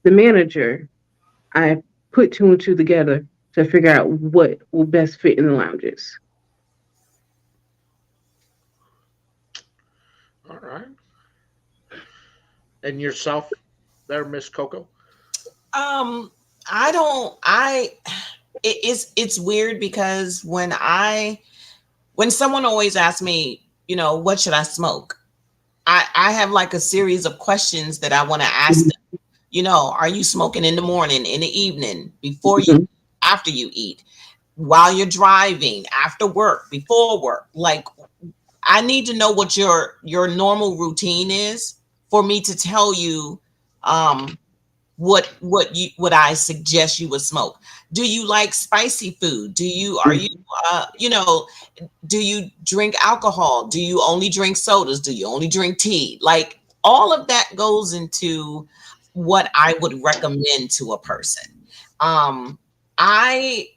the manager. I put two and two together to figure out what will best fit in the lounges. All right. And yourself there, Miss Coco? Um, I don't. It's weird because when someone always asks me, what should I smoke? I have like a series of questions that I want to ask them. Are you smoking in the morning, in the evening, before you, Mhm. after you eat, while you're driving, after work, before work? Like, I need to know what your normal routine is for me to tell you um what I suggest you would smoke. Do you like spicy food? Are you Mhm. do you drink alcohol? Do you only drink sodas? Do you only drink tea? Like, all of that goes into what I would recommend to a person. Um I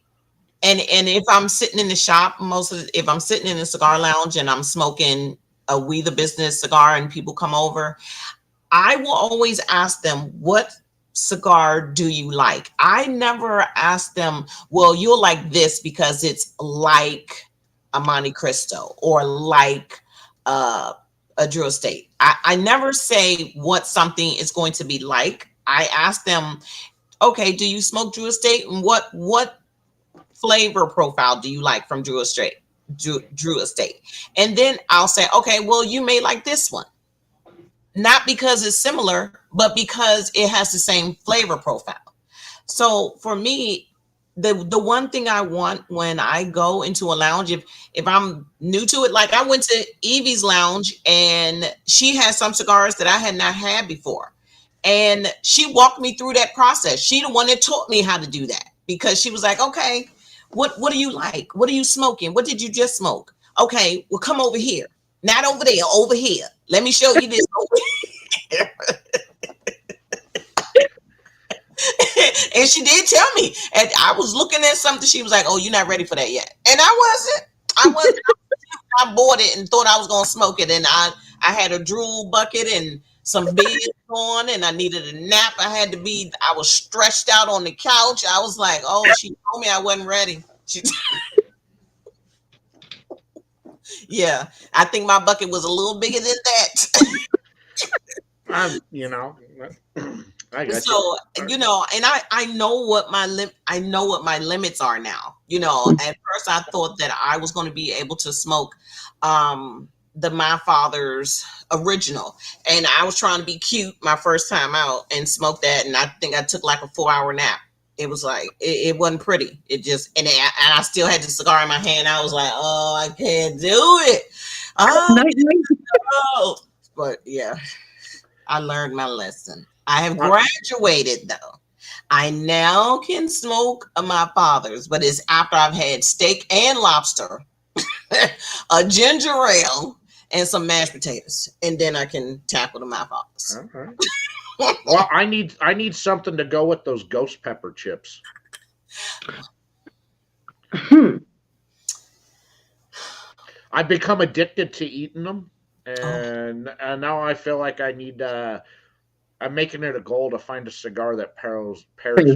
and if I'm sitting in the shop, if I'm sitting in a cigar lounge and I'm smoking a We the Business cigar and people come over, I will always ask them, what cigar do you like? I never ask them, well, you'll like this because it's like a Monte Cristo or like uh, a Drew Estate. I never say what something is going to be like. I ask them, okay, do you smoke Drew Estate? And what flavor profile do you like from Drew Estate? Drew Estate. And then I'll say, okay, well, you may like this one, not because it's similar, but because it has the same flavor profile. So for me, the one thing I want when I go into a lounge, if I'm new to it, like I went to Evie's lounge and she had some cigars that I had not had before. And she walked me through that process. She the one that taught me how to do that, because she was like, okay, what do you like? What are you smoking? What did you just smoke? Okay, well, come over here. Not over there, over here. Let me show you this over here. And she did tell me. And I was looking at something. She was like, "Oh, you're not ready for that yet." And I wasn't. I was. I bought it and thought I was gonna smoke it. And I had a drool bucket and some beds on, and I needed a nap. I was stretched out on the couch. I was like, "Oh," she told me I wasn't ready. She, yeah, I think my bucket was a little bigger than that. I'm, I got you. So, and I know what I know what my limits are now. At first I thought that I was going to be able to smoke the My Father's original, and I was trying to be cute my first time out and smoked that, and I think I took like a 4-hour nap. It was like it wasn't pretty. It just and I still had the cigar in my hand. I was like, oh, I can't do it. Oh, Night, night. no. But yeah, I learned my lesson. I have graduated though. I now can smoke My Father's, but it's after I've had steak and lobster, a ginger ale, and some mashed potatoes, and then I can tackle the My Father's. Okay. Well, I need something to go with those ghost pepper chips. Hmm. I've become addicted to eating them, Oh. and now I feel like I need. I'm making it a goal to find a cigar that pairs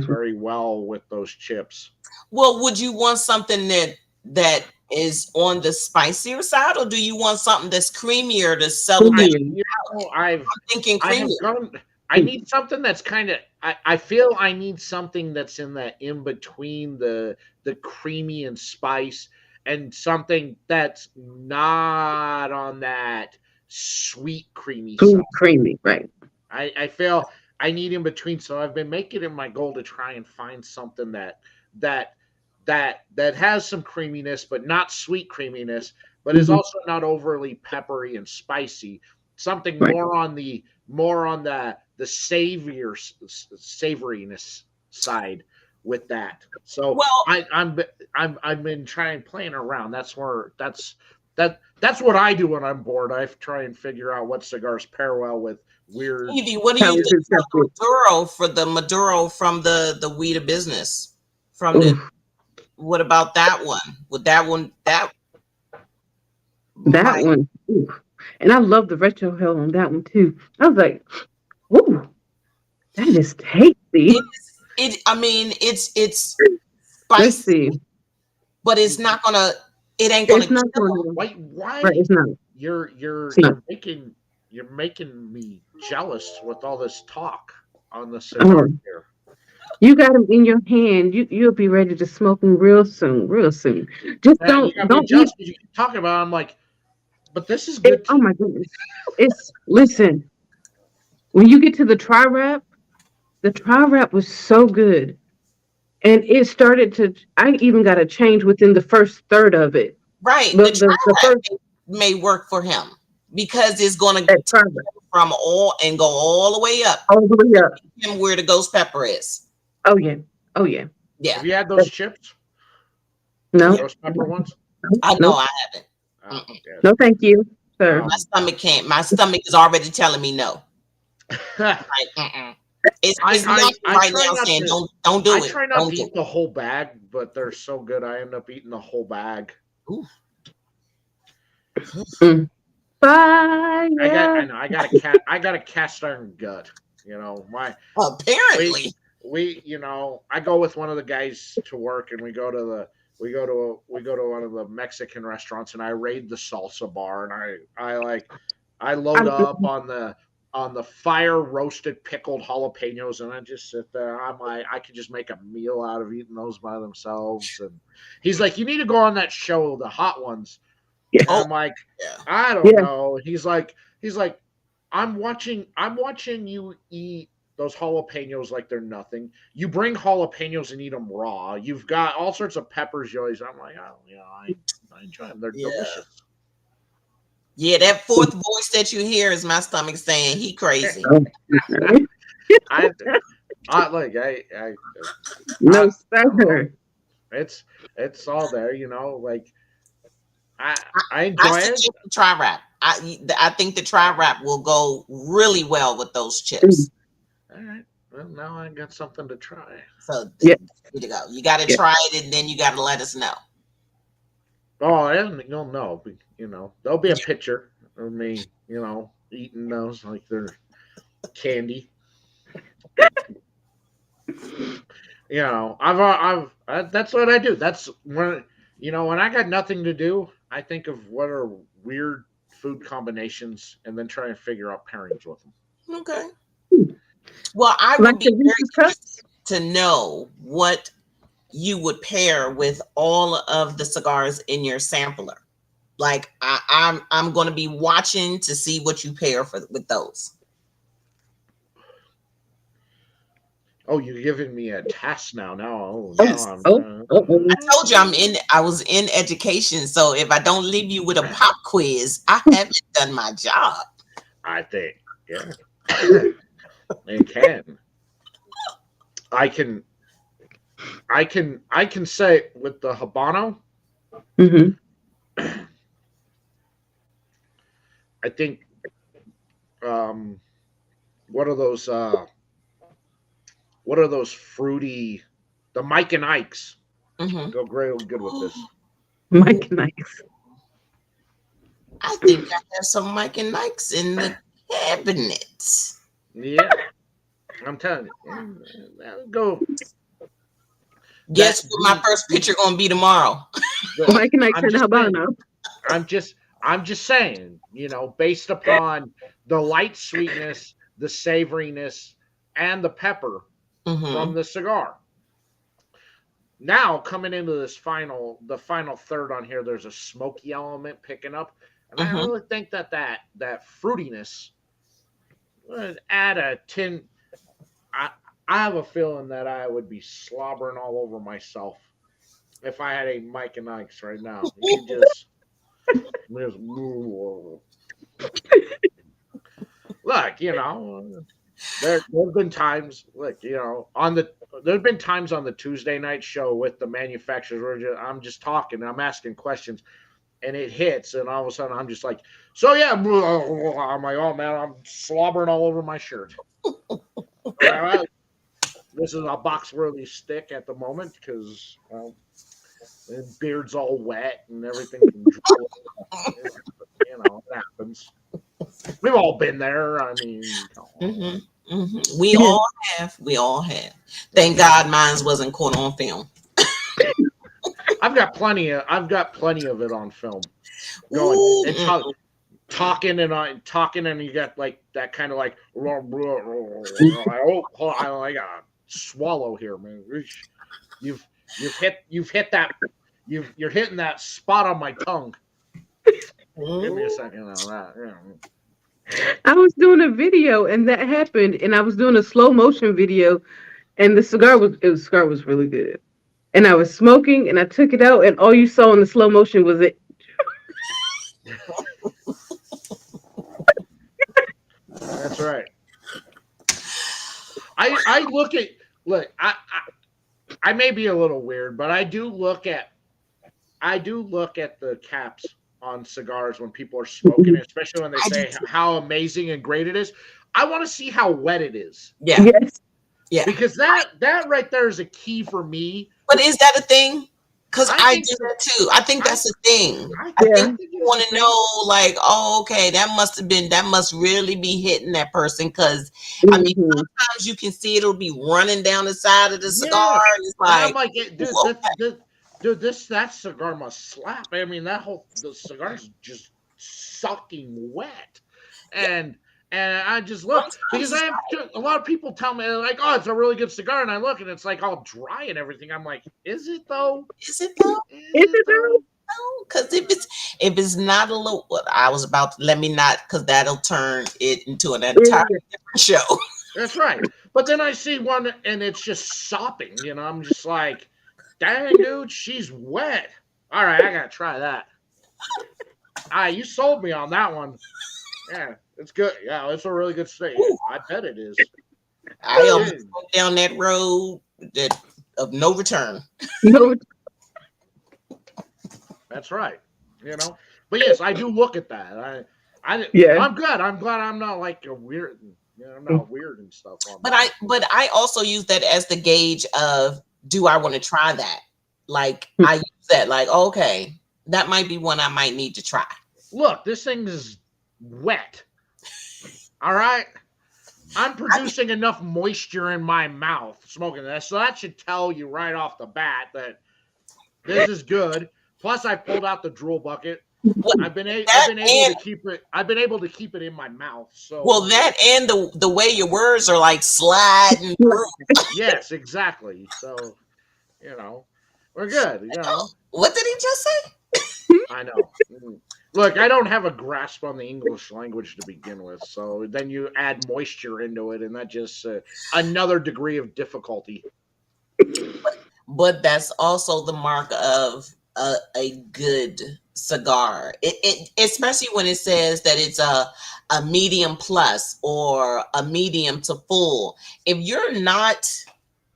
very well with those chips. Well, would you want something that is on the spicier side, or do you want something that's creamier to settle down? You know, I'm thinking I have creamy. gone. I need something that's kind of. I feel I need something that's in that in between the creamy and spice, and something that's not on that sweet creamy Too side. creamy, right? I feel I need in between. So I've been making it my goal to try and find something that that has some creaminess, but not sweet creaminess, but is Mhm. also not overly peppery and spicy. Something Right. more on the savoriness side with that. So Well, I've been trying playing around. That's what I do when I'm bored. I try and figure out what cigars pair well with weird. Evie, what do you Challenge think about the accepted. Maduro from the Weed of Business? From the Oof, What about that one? Would that that might one. Oof. And I love the retro hell on that one too. I was like, ooh, that is tasty. it is it I mean it's Let's spicy, see. but it ain't gonna It's not kill going them. to. Why Right. It's not. you're It's not. you're making me jealous with all this talk on the cigar Oh, here. you got them in your hand. You'll be ready to smoke them real soon. Real soon. Just You got me don't eat. jealous because you keep talking about it. I'm like, but this is It, good oh too. my goodness. It's listen. When you get to the tri wrap, the tri wrap was so good, and it started to. I even got a change within the first third of it. Right. The The tri first may work for him because it's gonna that take tri wrap him from all and go all the way up all the way up. him where the ghost pepper is. Oh yeah. Oh yeah. Yeah. Have you had those That- chips, the No. ghost pepper ones? I know Nope. I haven't. Oh, Mm-mm. yeah. No, thank you, sir. My Um, stomach can't. My stomach is already telling me no. I, Like, it's nothing I right try now not saying to don't I do it. try not Don't to do eat the whole bag, but they're so good. I end up eating the whole bag. it. Ooh. Mm. Fire. I got a cast iron gut. You know, we Apparently. I go with one of the guys to work, and we go to one of the Mexican restaurants, and I raid the salsa bar, and I load I'm, up on the fire roasted pickled jalapenos, and I just sit there. I'm like, I could just make a meal out of eating those by themselves. And he's like, you need to go on that show, the hot ones. yeah. And Oh I'm like, yeah. I don't Yeah. know. And he's like, I'm watching you eat those jalapenos like they're nothing. You bring jalapenos and eat them raw. You've got all sorts of peppers. You always, I'm like, oh, I enjoy them. They're Yeah. delicious. Yeah, that fourth voice that you hear is my stomach saying he crazy. Oh, I, I like, no, I don't know. sir. It's all there. Like I I, I I enjoy it. suggest the tri wrap. I think the tri wrap will go really well with those Mm. chips. All right. Well, now I got something to try. So Yeah. here you go. You got to Yeah. try it, and then you got to let us know. Oh, and you'll know. There'll be a picture of me. Eating those like they're candy. That's what I do. That's when I got nothing to do, I think of what are weird food combinations and then try and figure out pairings with them. Okay. Well, I Like would be the very Reese's interested cups. to know what you would pair with all of the cigars in your sampler. Like I'm going to be watching to see what you pair with those. Oh, you're giving me a task now. Yes. I'm. I told you I was in education, so if I don't leave you with a pop quiz, I haven't done my job. I think, yeah, it can. I can, I can say with the Habano, Mm-hmm. I think, um, what are those? What are those fruity? The Mike and Ikes Mm-hmm. go great, good with this. Mike Nice. I think I have some Mike and Nikes in the cabinet. Yeah, I'm telling you, go that. Guess what my first picture gonna be tomorrow? Mike Nice I'm and just saying. Habano. I'm just I'm just saying, based upon the light sweetness, the savoriness, and the pepper Mm-hmm. from the cigar. Now coming into the final third on here, there's a smoky element picking up, and I Mm-hmm. really think that fruitiness would add a tin. I I have a feeling that I would be slobbering all over myself if I had a Mike and Ike's right now. You just look, there've been times, like, there've been times on the Tuesday night show with the manufacturers where I'm just talking, I'm asking questions, and it hits, and all of a sudden I'm just like, so yeah, I'm like, oh man, I'm slobbering all over my shirt. All right, this is a box worthy stick at the moment because the beard's all wet and everything can drool. It happens. We've all been there. I mean, Mm-hmm. Mm-hmm. We all have. We all have. Thank God mine wasn't caught on film. I've got plenty of it on film. Going Ooh, and talking and you got like that kind of like oh, I got swallow here, man. You've hit that you're hitting that spot on my tongue. Give me a second on that. Yeah. I was doing a video and that happened, and I was doing a slow motion video, and the cigar was really good. And I was smoking, and I took it out, and all you saw in the slow motion was it. That's right. I look. I may be a little weird, but I do look at the caps on cigars when people are smoking, especially when they say how amazing and great it is. I want to see how wet it is. Yeah. Yes. Yeah. Because that right there is a key for me. But is that a thing? Because I think do so. that too. I think that's a thing. I think you want to know, like, oh, okay, that must really be hitting that person. Because I mean, sometimes you can see it'll be running down the side of the cigar. And it's like, I'm like, dude, that cigar must slap. I mean, the cigar's just sucking wet, and I just look because I have a lot of people tell me like, oh, it's a really good cigar, and I look and it's like all dry and everything. I'm like, is it though? Is it though? No, because if it's not a little, I was about to let me not, because that'll turn it into an entirely different show. That's right. But then I see one and it's just sopping. I'm just like, dang, dude, she's wet. All right, I gotta try that. You sold me on that one. Yeah, it's good. Yeah, it's a really good steak. I bet it is. I almost went down that road of no return. No. That's right. But yes, I do look at that. I'm good. I'm glad I'm not like a weird. I'm not weird and stuff. But I also use that as the gauge of, do I want to try that? Like I use that like, okay, that might be one I might need to try. Look, this thing is wet. All right. I'm producing enough moisture in my mouth smoking this, so that should tell you right off the bat that this is good. Plus, I pulled out the drool bucket. I've been able to keep it. I've been able to keep it in my mouth. So that and the way your words are like sliding through. Yes, exactly. So we're good. What did he just say? I know. Look, I don't have a grasp on the English language to begin with, so then you add moisture into it, and that just another degree of difficulty. But that's also the mark of a good cigar. It especially when it says that it's a medium plus or a medium to full. If you're not,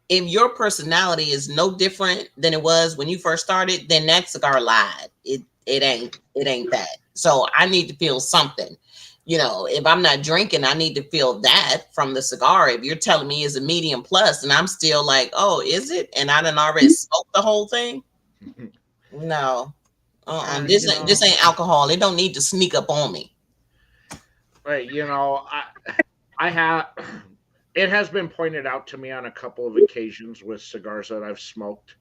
if your personality is no different than it was when you first started, then that cigar lied. It ain't that. So I need to feel something. You know, if I'm not drinking, I need to feel that from the cigar. If you're telling me it's a medium plus, and I'm still like, oh, is it? And I done already smoked the whole thing. No, this ain't alcohol. It don't need to sneak up on me. Right, I have. It has been pointed out to me on a couple of occasions with cigars that I've smoked.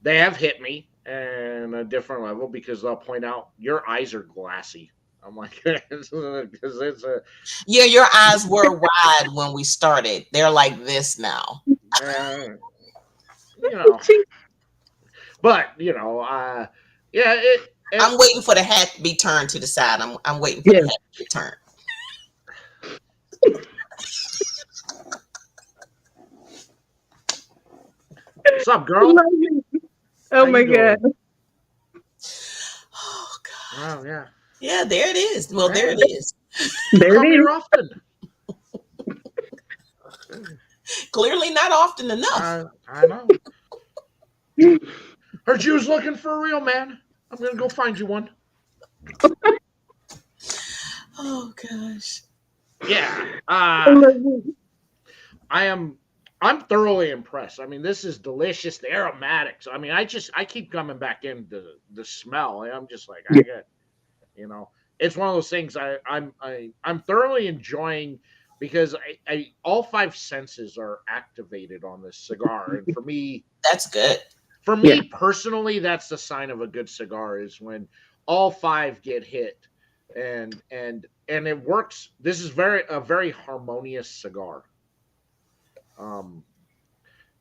They have hit me in a different level because they'll point out your eyes are glassy. I'm like, because it's a, Yeah, your eyes were wide when we started. They're like this now. uh, you know, but yeah, I'm waiting for the hat to be turned to the side. I'm waiting for the Yeah. hat to be turned. What's up, girl? Oh my God. Oh God. Oh yeah. Yeah, there it is. Well, there it is. There Come it here is. often. Clearly not often enough. I know. Heard you was looking for a real man. I'm gonna go find you one. Oh gosh. Yeah. Oh my God. I am. I'm thoroughly impressed. I mean, this is delicious. The aromatics. I mean, I keep coming back into the smell. I'm just like I Yeah. get. It's one of those things I'm thoroughly enjoying because all five senses are activated on this cigar, and That's good. for Yeah. me personally, that's the sign of a good cigar is when all five get hit, and it works. This is a very harmonious cigar. Um,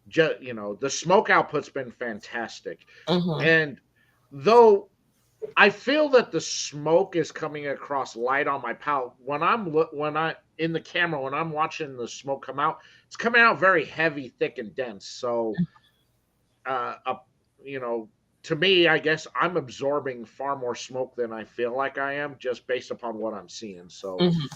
the smoke output's been fantastic, Mm-hmm. and though I feel that the smoke is coming across light on my palate when I in the camera when I'm watching the smoke come out. It's coming out very heavy, thick, and dense. So, uh, uh you know, to me, I guess I'm absorbing far more smoke than I feel like I am, just based upon what I'm seeing. So, Mm-hmm.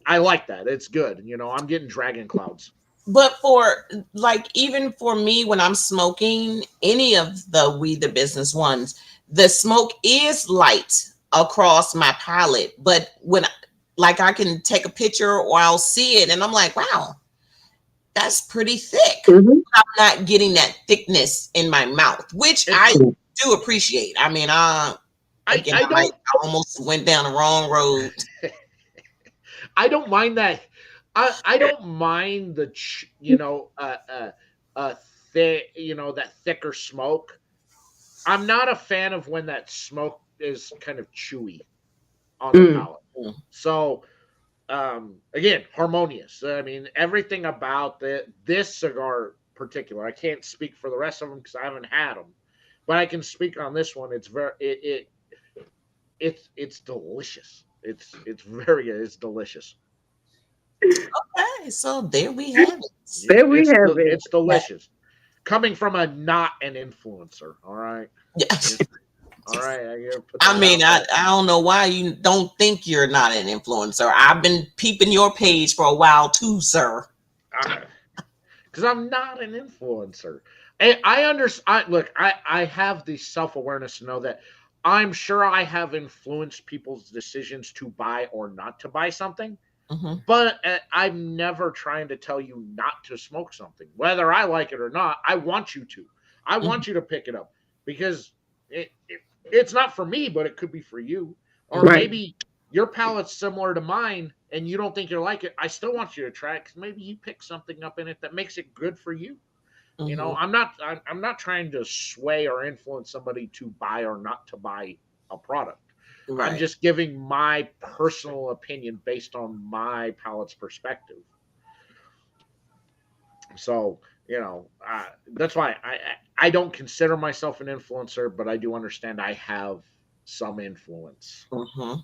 I like that. It's good. I'm getting dragon clouds. But for like even for me when I'm smoking any of the We the Business ones, the smoke is light across my palate. But when like I can take a picture or I'll see it and I'm like, wow, that's pretty thick. Mhm. I'm not getting that thickness in my mouth, which It's I do appreciate. I mean, again, I don't I almost went down the wrong road. I don't mind that. I don't mind the thick that thicker smoke. I'm not a fan of when that smoke is kind of chewy on the Mm. palate. So again, harmonious. I mean, everything about this cigar particular. I can't speak for the rest of them because I haven't had them, but I can speak on this one. It's it's delicious. It's very good. It's delicious. Okay, so there we have it. There we have it. It's delicious. Coming from a not an influencer, all right. Yeah. All right, I gotta put I that mean, out I don't know why you don't think you're not an influencer. I've been peeping your page for a while too, sir. there because I'm not an influencer. And I understand. Look, I have the self awareness to know that I'm sure I have influenced people's decisions to buy or not to buy something. Hmm. But I'm never trying to tell you not to smoke something, whether I like it or not. I want you to. I Hmm. want you to pick it up because it's not for me, but it could be for you. Or Right. maybe your palate's similar to mine and you don't think you'll like it. I still want you to try it because maybe you pick something up in it that makes it good for you. Hmm. I'm not trying to sway or influence somebody to buy or not to buy a product. I'm Right. just giving my personal opinion based on my palate's perspective. So That's why I don't consider myself an influencer, but I do understand I have some influence. Mm-hmm.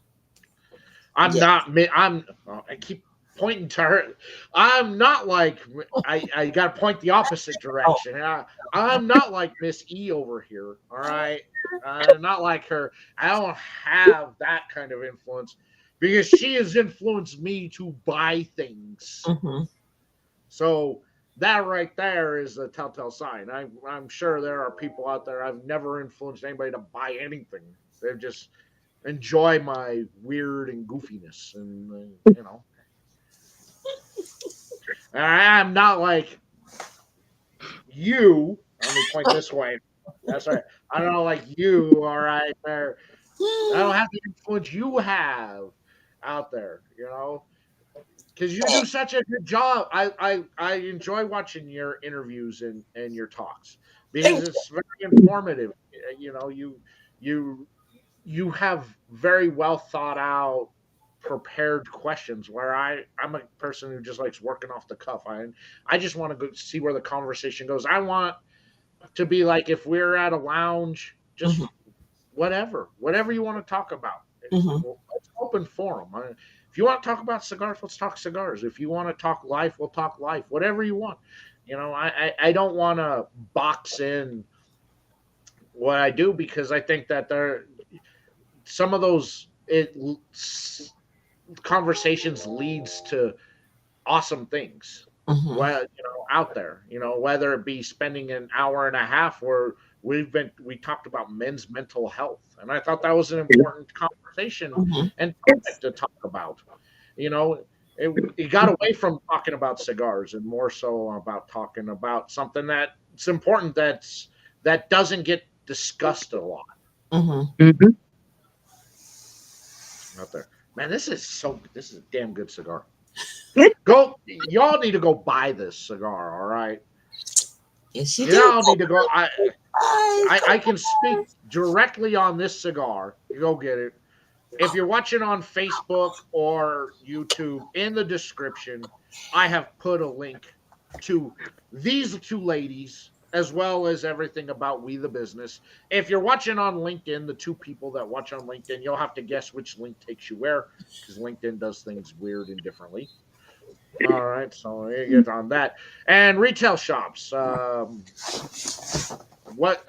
I'm Yeah. not. I keep pointing to her. I'm not like. I got to point the opposite Oh. direction. I'm not like Miss E over here. All right. I'm not like her. I don't have that kind of influence because she has influenced me to buy things. Mm-hmm. So that right there is a telltale sign. I'm sure there are people out there. I've never influenced anybody to buy anything. They just enjoy my weird and goofiness, and I'm not like you. Let me point this way. That's right. I don't know like you. All right, there. I don't have the influence you have out there. Because you do such a good job. I enjoy watching your interviews and your talks because Thank it's very informative. You you have very well thought out, prepared questions. Where I'm a person who just likes working off the cuff. I just want to go see where the conversation goes. I want to be like if we're at a lounge, you. just whatever you want to talk about. Mm-hmm. It's open forum. If you want to talk about cigars, let's talk cigars. If you want to talk life, we'll talk life. Whatever you want. I don't want to box in what I do because I think that there some of those conversations leads to awesome things. Mm-hmm. Well, out there, whether it be spending an hour and a half where we talked about men's mental health, and I thought that was an important conversation Mm-hmm. and topic It's to talk about. You know, it got away from talking about cigars and more so about talking about something that's important that doesn't get discussed a lot Mm-hmm. mhm. out there. Man, this is a damn good cigar. Y'all need to go buy this cigar, all right? Yes, you do. Y'all need to go. I Bye. I, I can speak directly on this cigar. You go get it. If you're watching on Facebook or YouTube, in the description, I have put a link to these two ladies as well as everything about We the Business. If you're watching on LinkedIn, the two people that watch on LinkedIn, you'll have to guess which link takes you where because LinkedIn does things weird and differently. All right, so you get on that. And retail shops. What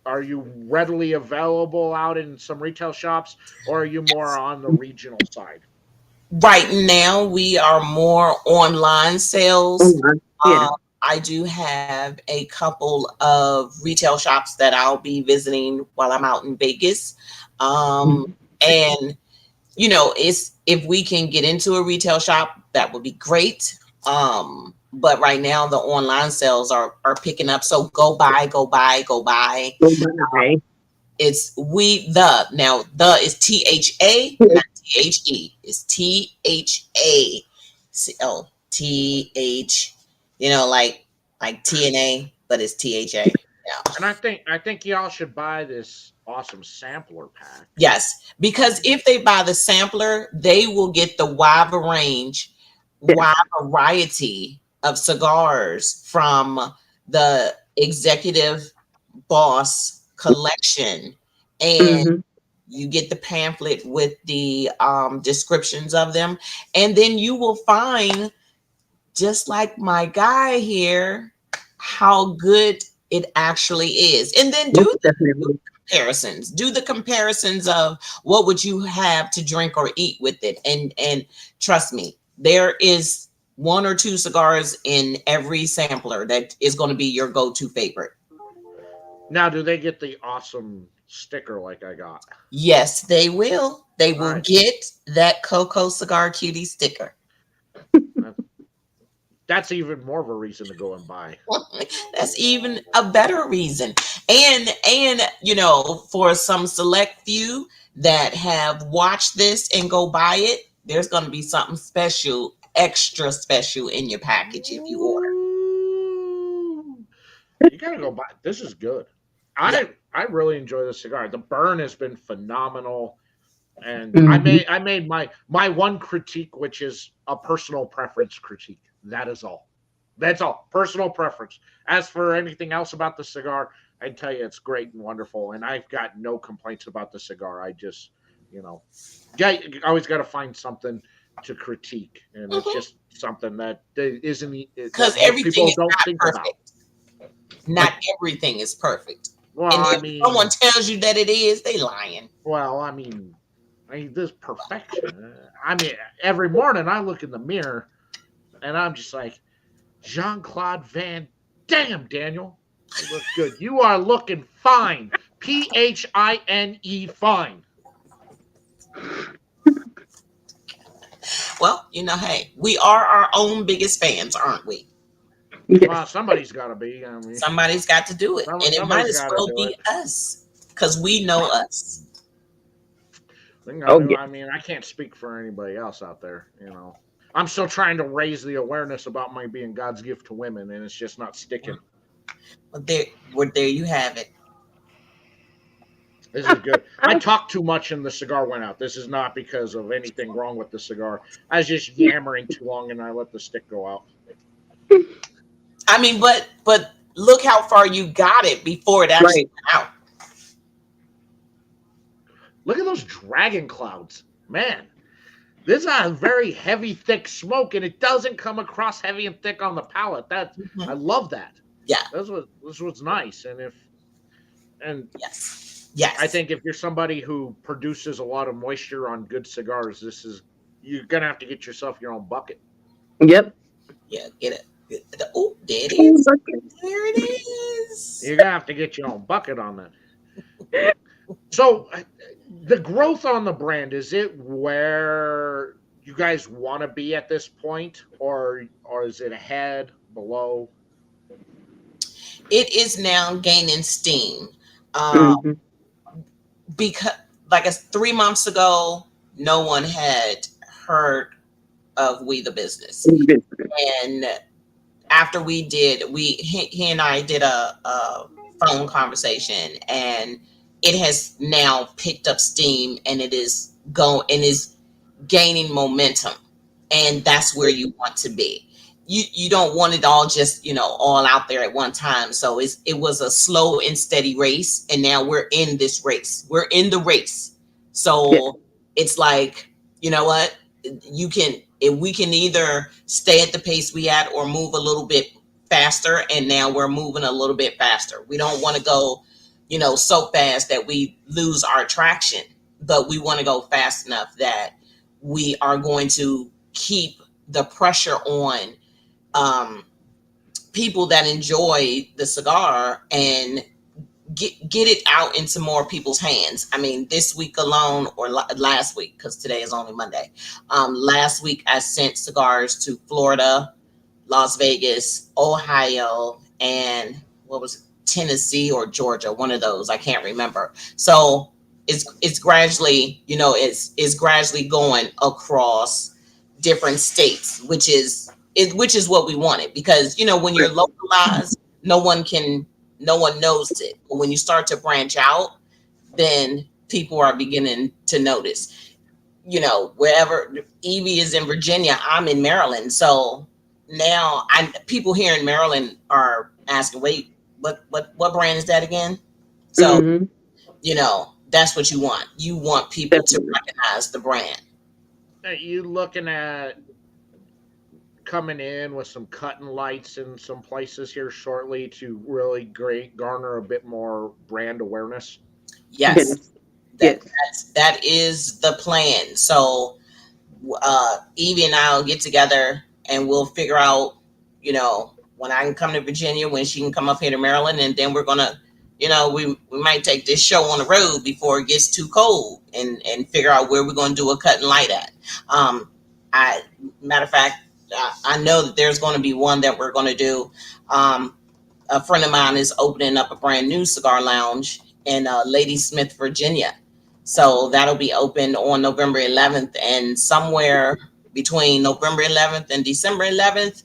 are you readily available out in some retail shops, or are you more on the regional side? Right now, we are more online Oh sales. my, yeah. Uh, I do have a couple of retail shops that I'll be visiting while I'm out in Vegas. Um, Mhm. and it's if we can get into a retail shop, that would be great. But right now the online sales are picking up. So go buy, go buy, go buy. Oh my. It's we the now the is THA, not THE. It's THACO. Like TNA, but it's THA. Yeah. And I think y'all should buy this awesome sampler pack. Yes, because if they buy the sampler, they will get the Yes. wide variety of cigars from the executive boss collection, and Mhm. you get the pamphlet with the descriptions of them, and then you will find, just like my guy here, how good it actually is, and then Most definitely. do the comparisons of what would you have to drink or eat with it, and trust me, there is one or two cigars in every sampler that is going to be your go-to favorite. Now, do they get the awesome sticker like I got? Yes, they All will right, get that Coco Cigar Cutie sticker. that- that's even more of a reason to go and buy. That's even a better reason. And for some select few that have watched this and go buy it, there's going to be something special, extra special in your package if you order. Ooh. You gotta go buy. This is good. Yeah. I really enjoy this cigar. The burn has been phenomenal, and I Mhm. made I made my one critique, which is a personal preference critique. That is all. That's all. Personal preference. As for anything else about the cigar, I'd tell you it's great and wonderful, and I've got no complaints about the cigar. I just, you know, yeah, you always got to find something to critique, and it's just something that isn't Because that most everything people is don't not think about. perfect. Not everything is perfect. Well, And I if someone mean, tells you that it is, they lying. this perfection. I mean, every morning I look in the mirror, and I'm just like, Jean Claude Van Damme, Daniel. You look good. You are looking fine. PHINE, fine. Well, hey, we are our own biggest fans, aren't we? Well, Yes. somebody's got to be. I mean, Somebody's got to do it. And it might somebody's as got to well do be it. us because we know us. Oh, yeah. I mean, I can't speak for anybody else out there. I'm still trying to raise the awareness about my being God's gift to women, and it's just not sticking. There you have it. This is good. I talked too much and the cigar went out. This is not because of anything wrong with the cigar. I was just yammering too long and I let the stick go out. I mean, but look how far you got it before it actually Right. went out. Look at those dragon clouds. Man, this is a very heavy, thick smoke, and it doesn't come across heavy and thick on the palate. I love that. Yeah. This was nice. And Yes. I think if you're somebody who produces a lot of moisture on good cigars, you're gonna have to get yourself your own bucket. Yep. Yeah, get it. Oh, there it is. There it is. You're gonna have to get your own bucket on that. So, the growth on the brand, is it where you guys want to be at this point, or is it ahead, below? It is now gaining steam. Hmm. Because like 3 months ago, no one had heard of We the Business. And after he and I did a phone conversation, and it has now picked up steam, and it is gaining momentum, and that's where you want to be. You don't want it all just all out there at one time. So it was a slow and steady race, and now we're in this race. We're in the race. So it's like, you know what, if we can either stay at the pace we at or move a little bit faster, and now we're moving a little bit faster. We don't want to go so fast that we lose our traction, but we want to go fast enough that we are going to keep the pressure on people that enjoy the cigar, and get it out into more people's hands. I mean, this week alone, or last week, because today is only Monday. Last week I sent cigars to Florida, Las Vegas, Ohio, and what was it, Tennessee or Georgia, one of those. I can't remember. So it's gradually, it's gradually going across different states, which is what we wanted, because when you're localized, no one knows it. But when you start to branch out, then people are beginning to notice. Wherever Evie is in Virginia, I'm in Maryland. So now people here in Maryland are asking, wait, what brand is that again? So, Hmm. that's what you want. You want people to recognize the brand. Are you looking at coming in with some cutting lights in some places here shortly to really garner a bit more brand awareness? Yes, Yes. Yes. that is the plan. So Evie and I will get together, and we'll figure out, when I can come to Virginia, when she can come up here to Maryland, and then we're gonna, we might take this show on the road before it gets too cold, and figure out where we're gonna do a cut and light at. I Matter of fact, I know that there's going to be one that we're going to do. A friend of mine is opening up a brand new cigar lounge in Ladysmith, Virginia. So that'll be open on November 11th, and somewhere between November 11th and December 11th,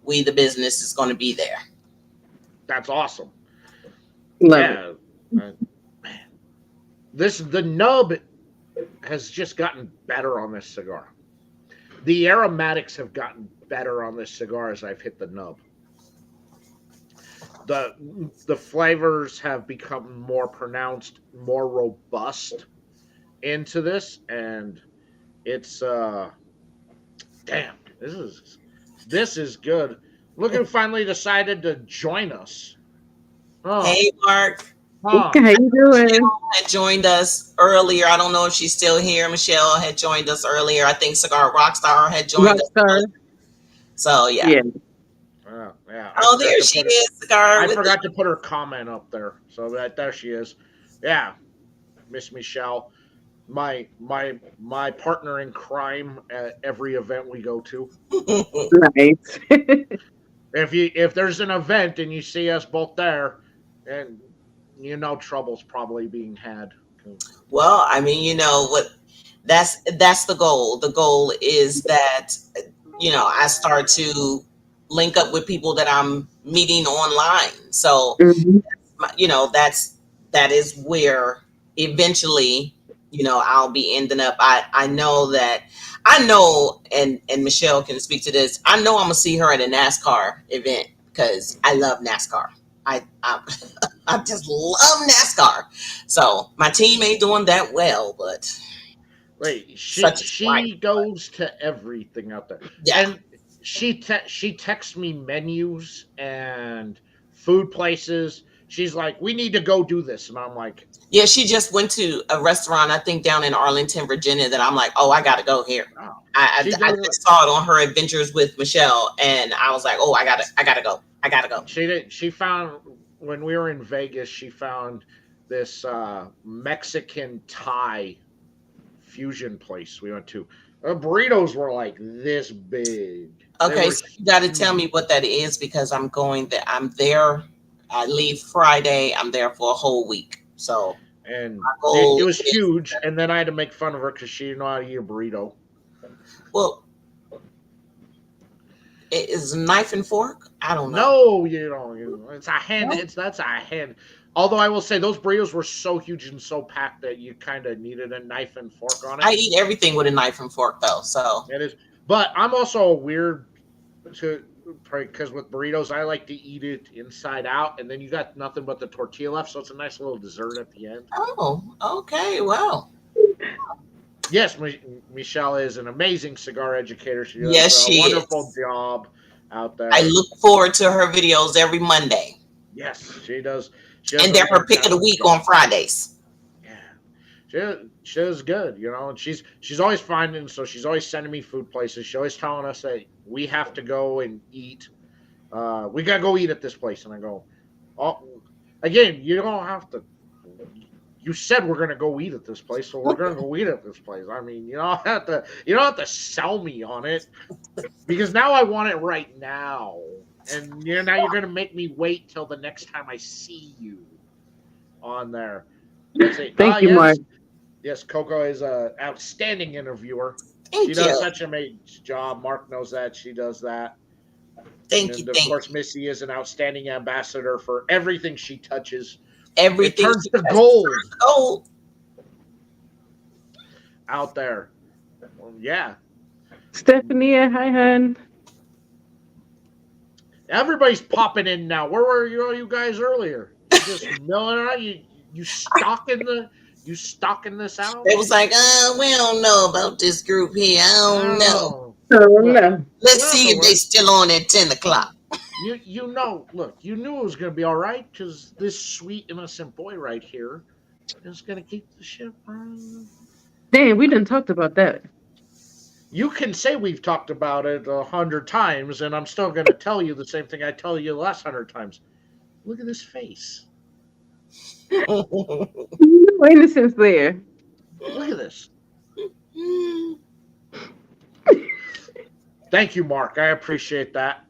We the Business is going to be there. That's awesome. Love it. Yeah. Man. The nub has just gotten better on this cigar. The aromatics have gotten better on this cigar as I've hit the nub. The flavors have become more pronounced, more robust into this, and it's damn, this is good. Look who finally decided to join us. Oh, Hey, Mark. huh. How you doing? Michelle had joined us earlier. I don't know if she's still here. Michelle had joined us earlier. I think Cigar Rockstar had joined us Rockstar. earlier. So yeah. Yeah. Yeah, Oh, there she is, Cigar I with forgot to put her comment up there. So that there she is. Yeah, Miss Michelle, my partner in crime at every event we go to. the Nice. If there's an event and you see us both there, and trouble's probably being had. Well, I mean, you know what, that's the goal. The goal is that, I start to link up with people that I'm meeting online. So, Mhm. that is where eventually, I'll be ending up. I know, and Michelle can speak to this. I know I'm gonna see her at a NASCAR event because I love NASCAR. I I just love NASCAR. So my team ain't doing that well, but Wait, such is life. she goes to everything out there, Yeah. and she texts me menus and food places. She's like, "We need to go do this," and I'm like, Yeah, she just went to a restaurant, I think down in Arlington, Virginia, that I'm like, oh, I gotta go here. "Oh." I, She I, I does. just saw it on her adventures with Michelle, and I was like, oh, I gotta go. I gotta go. She did. She found when we were in Vegas. She found this Mexican Thai fusion place we went to. The burritos were like this big. They Okay, were so you gotta tell huge. me what that is because I'm going there. I'm there. I leave Friday. I'm there for a whole week. So And my it goal was is, huge. And then I had to make fun of her because she didn't know how to eat a burrito. well, it is a knife and fork. I don't know. No, it's a hand. No? That's a hand. Although I will say those burritos were so huge and so packed that you kind of needed a knife and fork on it. I eat everything with a knife and fork though. So It is, but I'm also a weird to because with burritos I like to eat it inside out, and then you got nothing but the tortilla left, so it's a nice little dessert at the end. oh, okay, well. Yes, Michelle is an amazing cigar educator. She does Yes, a she wonderful is. job out I there. look forward to her videos every Monday, Yes, she does. She does and a they're her pick of the fantastic week job. on Fridays. Yeah, she is good, and she's always finding. So she's always sending me food places. She's always telling us that we have to go and eat. We gotta go eat at this place, and I go, oh, again, you don't have to. You said we're gonna go eat at this place, so we're gonna go eat at this place. I mean, you don't have to sell me on it because now I want it right now, and now you're gonna make me wait till the next time I see you on there. Let's see. Thank you, Mark. Yes, yes, Coco is a outstanding interviewer. She Thank does you, such an amazing job. Mark knows that she does that. thank you, And of thank course, you. Missy is an outstanding ambassador for everything she touches. It Everything turns she to touches gold turns to gold. out there. Well, yeah, Stephanie, hi, hun. everybody's popping in now. Where were you guys earlier? You just milling out. You stalking this out. They was like, we don't know about this group here. I don't know. Oh, Oh, look, no. Let's you don't have see to if they worry. still on at 10 o'clock. Look, you knew it was gonna be all right because this sweet innocent boy right here is gonna keep the ship running. Damn, we done talked about that. You can say we've talked about it 100 times, and I'm still going to tell you the same thing I tell you the last 100 times. Look at this face. No innocence there. Look at this. Thank you, Mark. I appreciate that.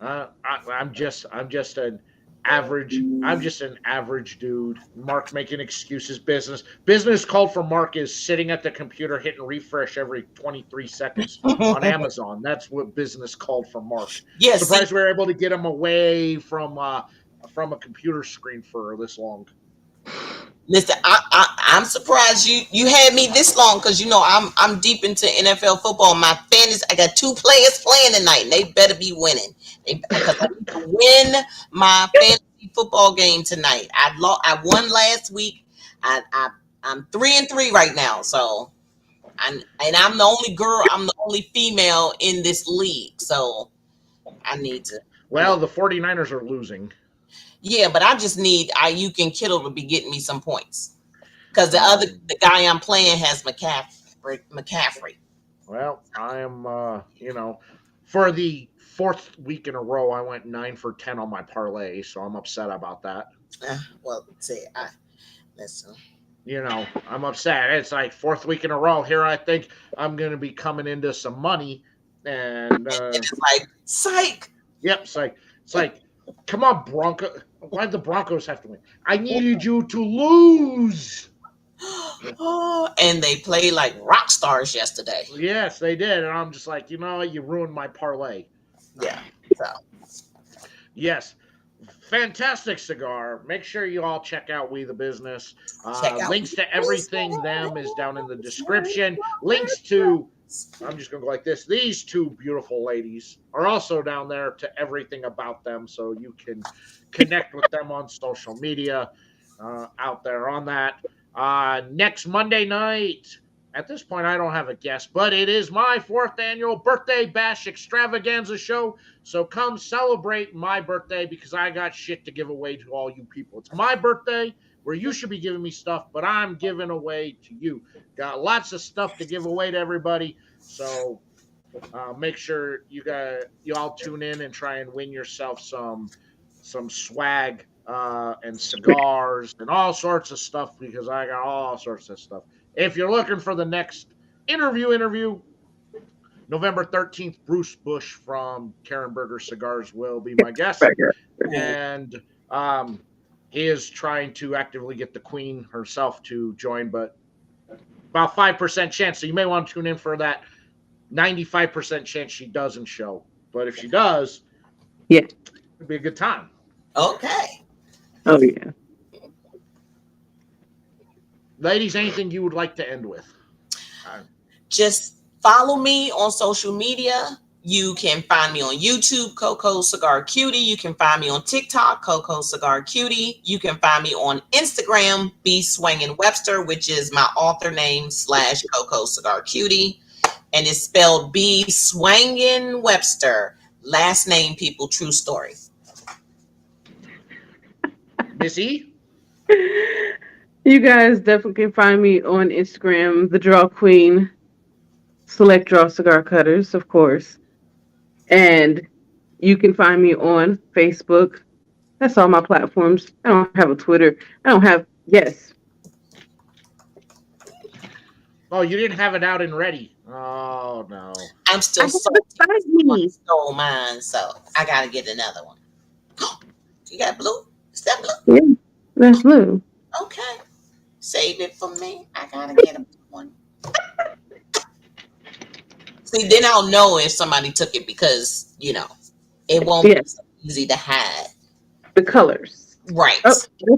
I'm just an average dude. Mark making excuses. Business called for Mark is sitting at the computer hitting refresh every 23 seconds on Amazon. That's what business called for Mark. Yeah, see, Surprised we were able to get him away from a computer screen for this long. Listen, I'm surprised you had me this long because I'm deep into NFL football. My fantasy, I got two players playing tonight, and they better be winning. Because I need to win my fantasy football game tonight. I won last week. I'm 3-3 right now. So I'm the only girl. I'm the only female in this league. So I need to. Well, the 49ers are losing. Yeah, but I just need Ayuk and Kittle to be getting me some points. Because the guy I'm playing has McCaffrey. Well, I am, for the fourth week in a row, I went 9 for 10 on my parlay, so I'm upset about that. Well, see, listen. I'm upset. It's like fourth week in a row. Here, I think I'm going to be coming into some money, and it's like psych. Yep, it's like, come on, Bronco. Why'd the Broncos have to win? I needed you to lose. Oh, and they played like rock stars yesterday. Yes, they did, and I'm just like, you ruined my parlay. Yeah. So. Yes. Fantastic cigar. Make sure you all check out We the Business. Links to everything them is down in the description. Links to, I'm just going to go like this. These two beautiful ladies are also down there to everything about them, so you can connect with them on social media out there on that. Next Monday night, at this point, I don't have a guest, but it is my 4th annual birthday bash extravaganza show. So come celebrate my birthday because I got shit to give away to all you people. It's my birthday where you should be giving me stuff, but I'm giving away to you. Got lots of stuff to give away to everybody. So make sure you all tune in and try and win yourself some swag and cigars and all sorts of stuff because I got all sorts of stuff. If you're looking for the next interview, November 13th, Bruce Bush from Karen Berger Cigars will be my guest. And he is trying to actively get the Queen herself to join, but about 5% chance. So you may want to tune in for that 95% chance she doesn't show. But if she does, yeah, it'll be a good time. Okay. Oh, yeah. Ladies, anything you would like to end with? Just follow me on social media. You can find me on YouTube, Coco Cigar Cutie. You can find me on TikTok, Coco Cigar Cutie. You can find me on Instagram, B Swangin Webster, which is my author name / Coco Cigar Cutie. And it's spelled B Swangin Webster. Last name, people, true story. Missy? You guys definitely can find me on Instagram, The Draw Queen, Select Draw Cigar Cutters, of course. And you can find me on Facebook. That's all my platforms. I don't have a Twitter. Yes. Oh, you didn't have it out and ready. Oh, no. I'm still salty. Stole mine, so I got to get another one. You got blue? Is that blue? Yeah, that's blue. Okay. Save it for me. I gotta get one. See, then I'll know if somebody took it because, it won't be so easy to hide. The colors. Right. Oh,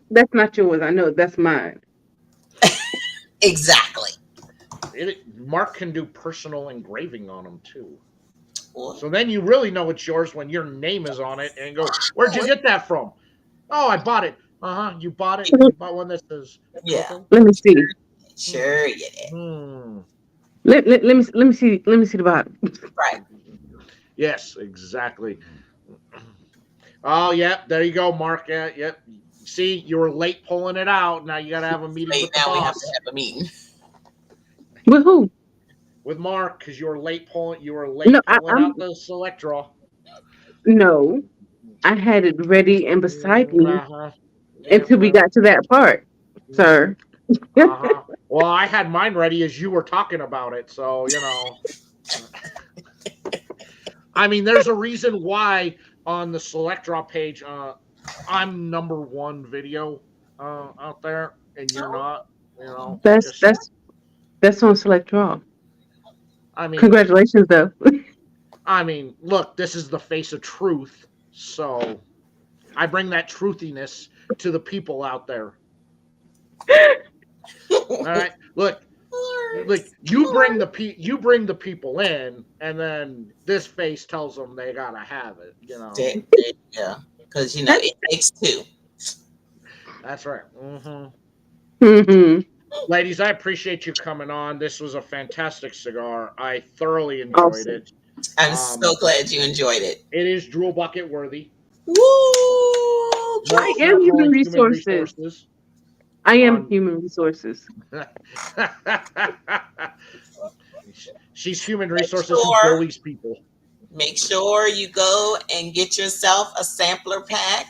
that's not yours. I know that's mine. Exactly. Mark can do personal engraving on them, too. What? So then you really know it's yours when your name is on it and go, where'd you get that from? Oh, I bought it. You bought it. You bought one that says. Yeah. Let me see. Sure, you did. Let me see the bottom. Right. Yes, exactly. Oh, yeah. There you go, Mark. Yep. See, you were late pulling it out. Now you got to have a meeting with the boss. We have to have a meeting. With who? With Mark, because you were late pulling. Out the select draw. No, I had it ready and beside me. Until we got to that part, sir. Well, I had mine ready as you were talking about it, so I mean, there's a reason why on the Select Draw page, I'm number 1 video out there, and you're not. That's on Select Draw. I mean, congratulations, though. I mean, look, this is the face of truth, so I bring that truthiness to the people out there. All right, look, you bring the people in, and then this face tells them they gotta have it. Yeah, because it takes two. That's right. Hmm. Mhm. Ladies, I appreciate you coming on. This was a fantastic cigar. I thoroughly enjoyed Awesome. it. I'm so glad you enjoyed it. It is drool bucket worthy. Woo! I Mark's am not human calling human resources. resources I am on. human resources. She's human Make resources who sure, bullies people. make sure you go and get yourself a sampler pack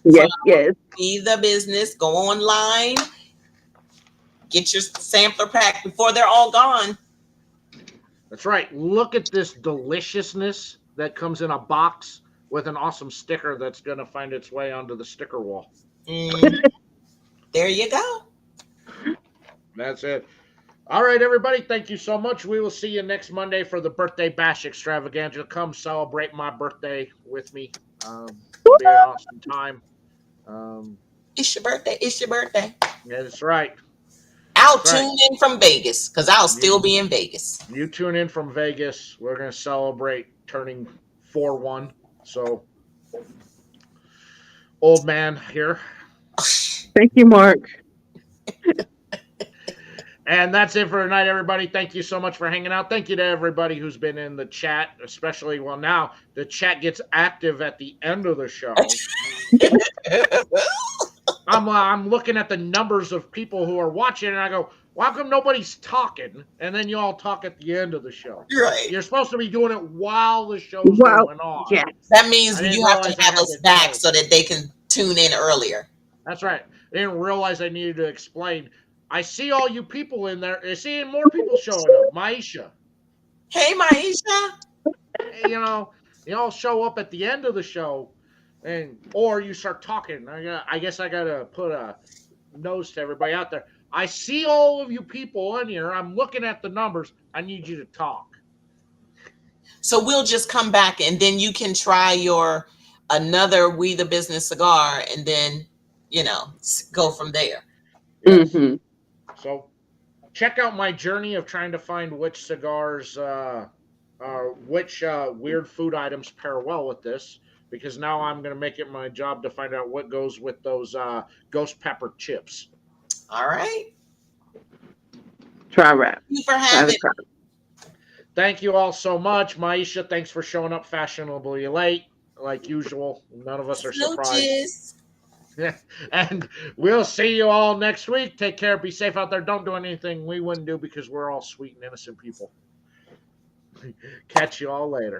from Yes, yes. Be the Business. Go online, get your sampler pack before they're all gone. That's right. Look at this deliciousness that comes in a box with an awesome sticker that's going to find its way onto the sticker wall. There you go. That's it. All right, everybody. Thank you so much. We will see you next Monday for the birthday bash extravaganza. Come celebrate my birthday with me. It'll be an awesome time. It's your birthday. It's your birthday. Yeah, that's right. I'll That's right. tune in from Vegas because I'll still be in Vegas. You tune in from Vegas. We're going to celebrate turning 4-1. So, old man here. Thank you, Mark. And that's it for tonight, everybody. Thank you so much for hanging out. Thank you to everybody who's been in the chat, especially, well, now the chat gets active at the end of the show. I'm looking at the numbers of people who are watching, and I go, well, how come nobody's talking? And then you all talk at the end of the show. Right. You're supposed to be doing it while the show's Well, going on. yes. That means I didn't you have to realize I have had us to back tell. so that they can tune in earlier. That's right. I didn't realize I needed to explain. I see all you people in there. I see more people showing up. Maisha. Hey, Maisha. You all show up at the end of the show, or you start talking. I guess I gotta put a nose to everybody out there. I see all of you people in here. I'm looking at the numbers. I need you to talk. So we'll just come back and then you can try your another We the Business cigar and then, go from there. Yes. Mm-hmm. So check out my journey of trying to find which cigars, which weird food items pair well with this, because now I'm going to make it my job to find out what goes with those ghost pepper chips. All right. Try wrap. Thank you for having me. Thank you all so much. Maisha, thanks for showing up fashionably late, like usual. None of us are surprised. And we'll see you all next week. Take care. Be safe out there. Don't do anything we wouldn't do because we're all sweet and innocent people. Catch you all later.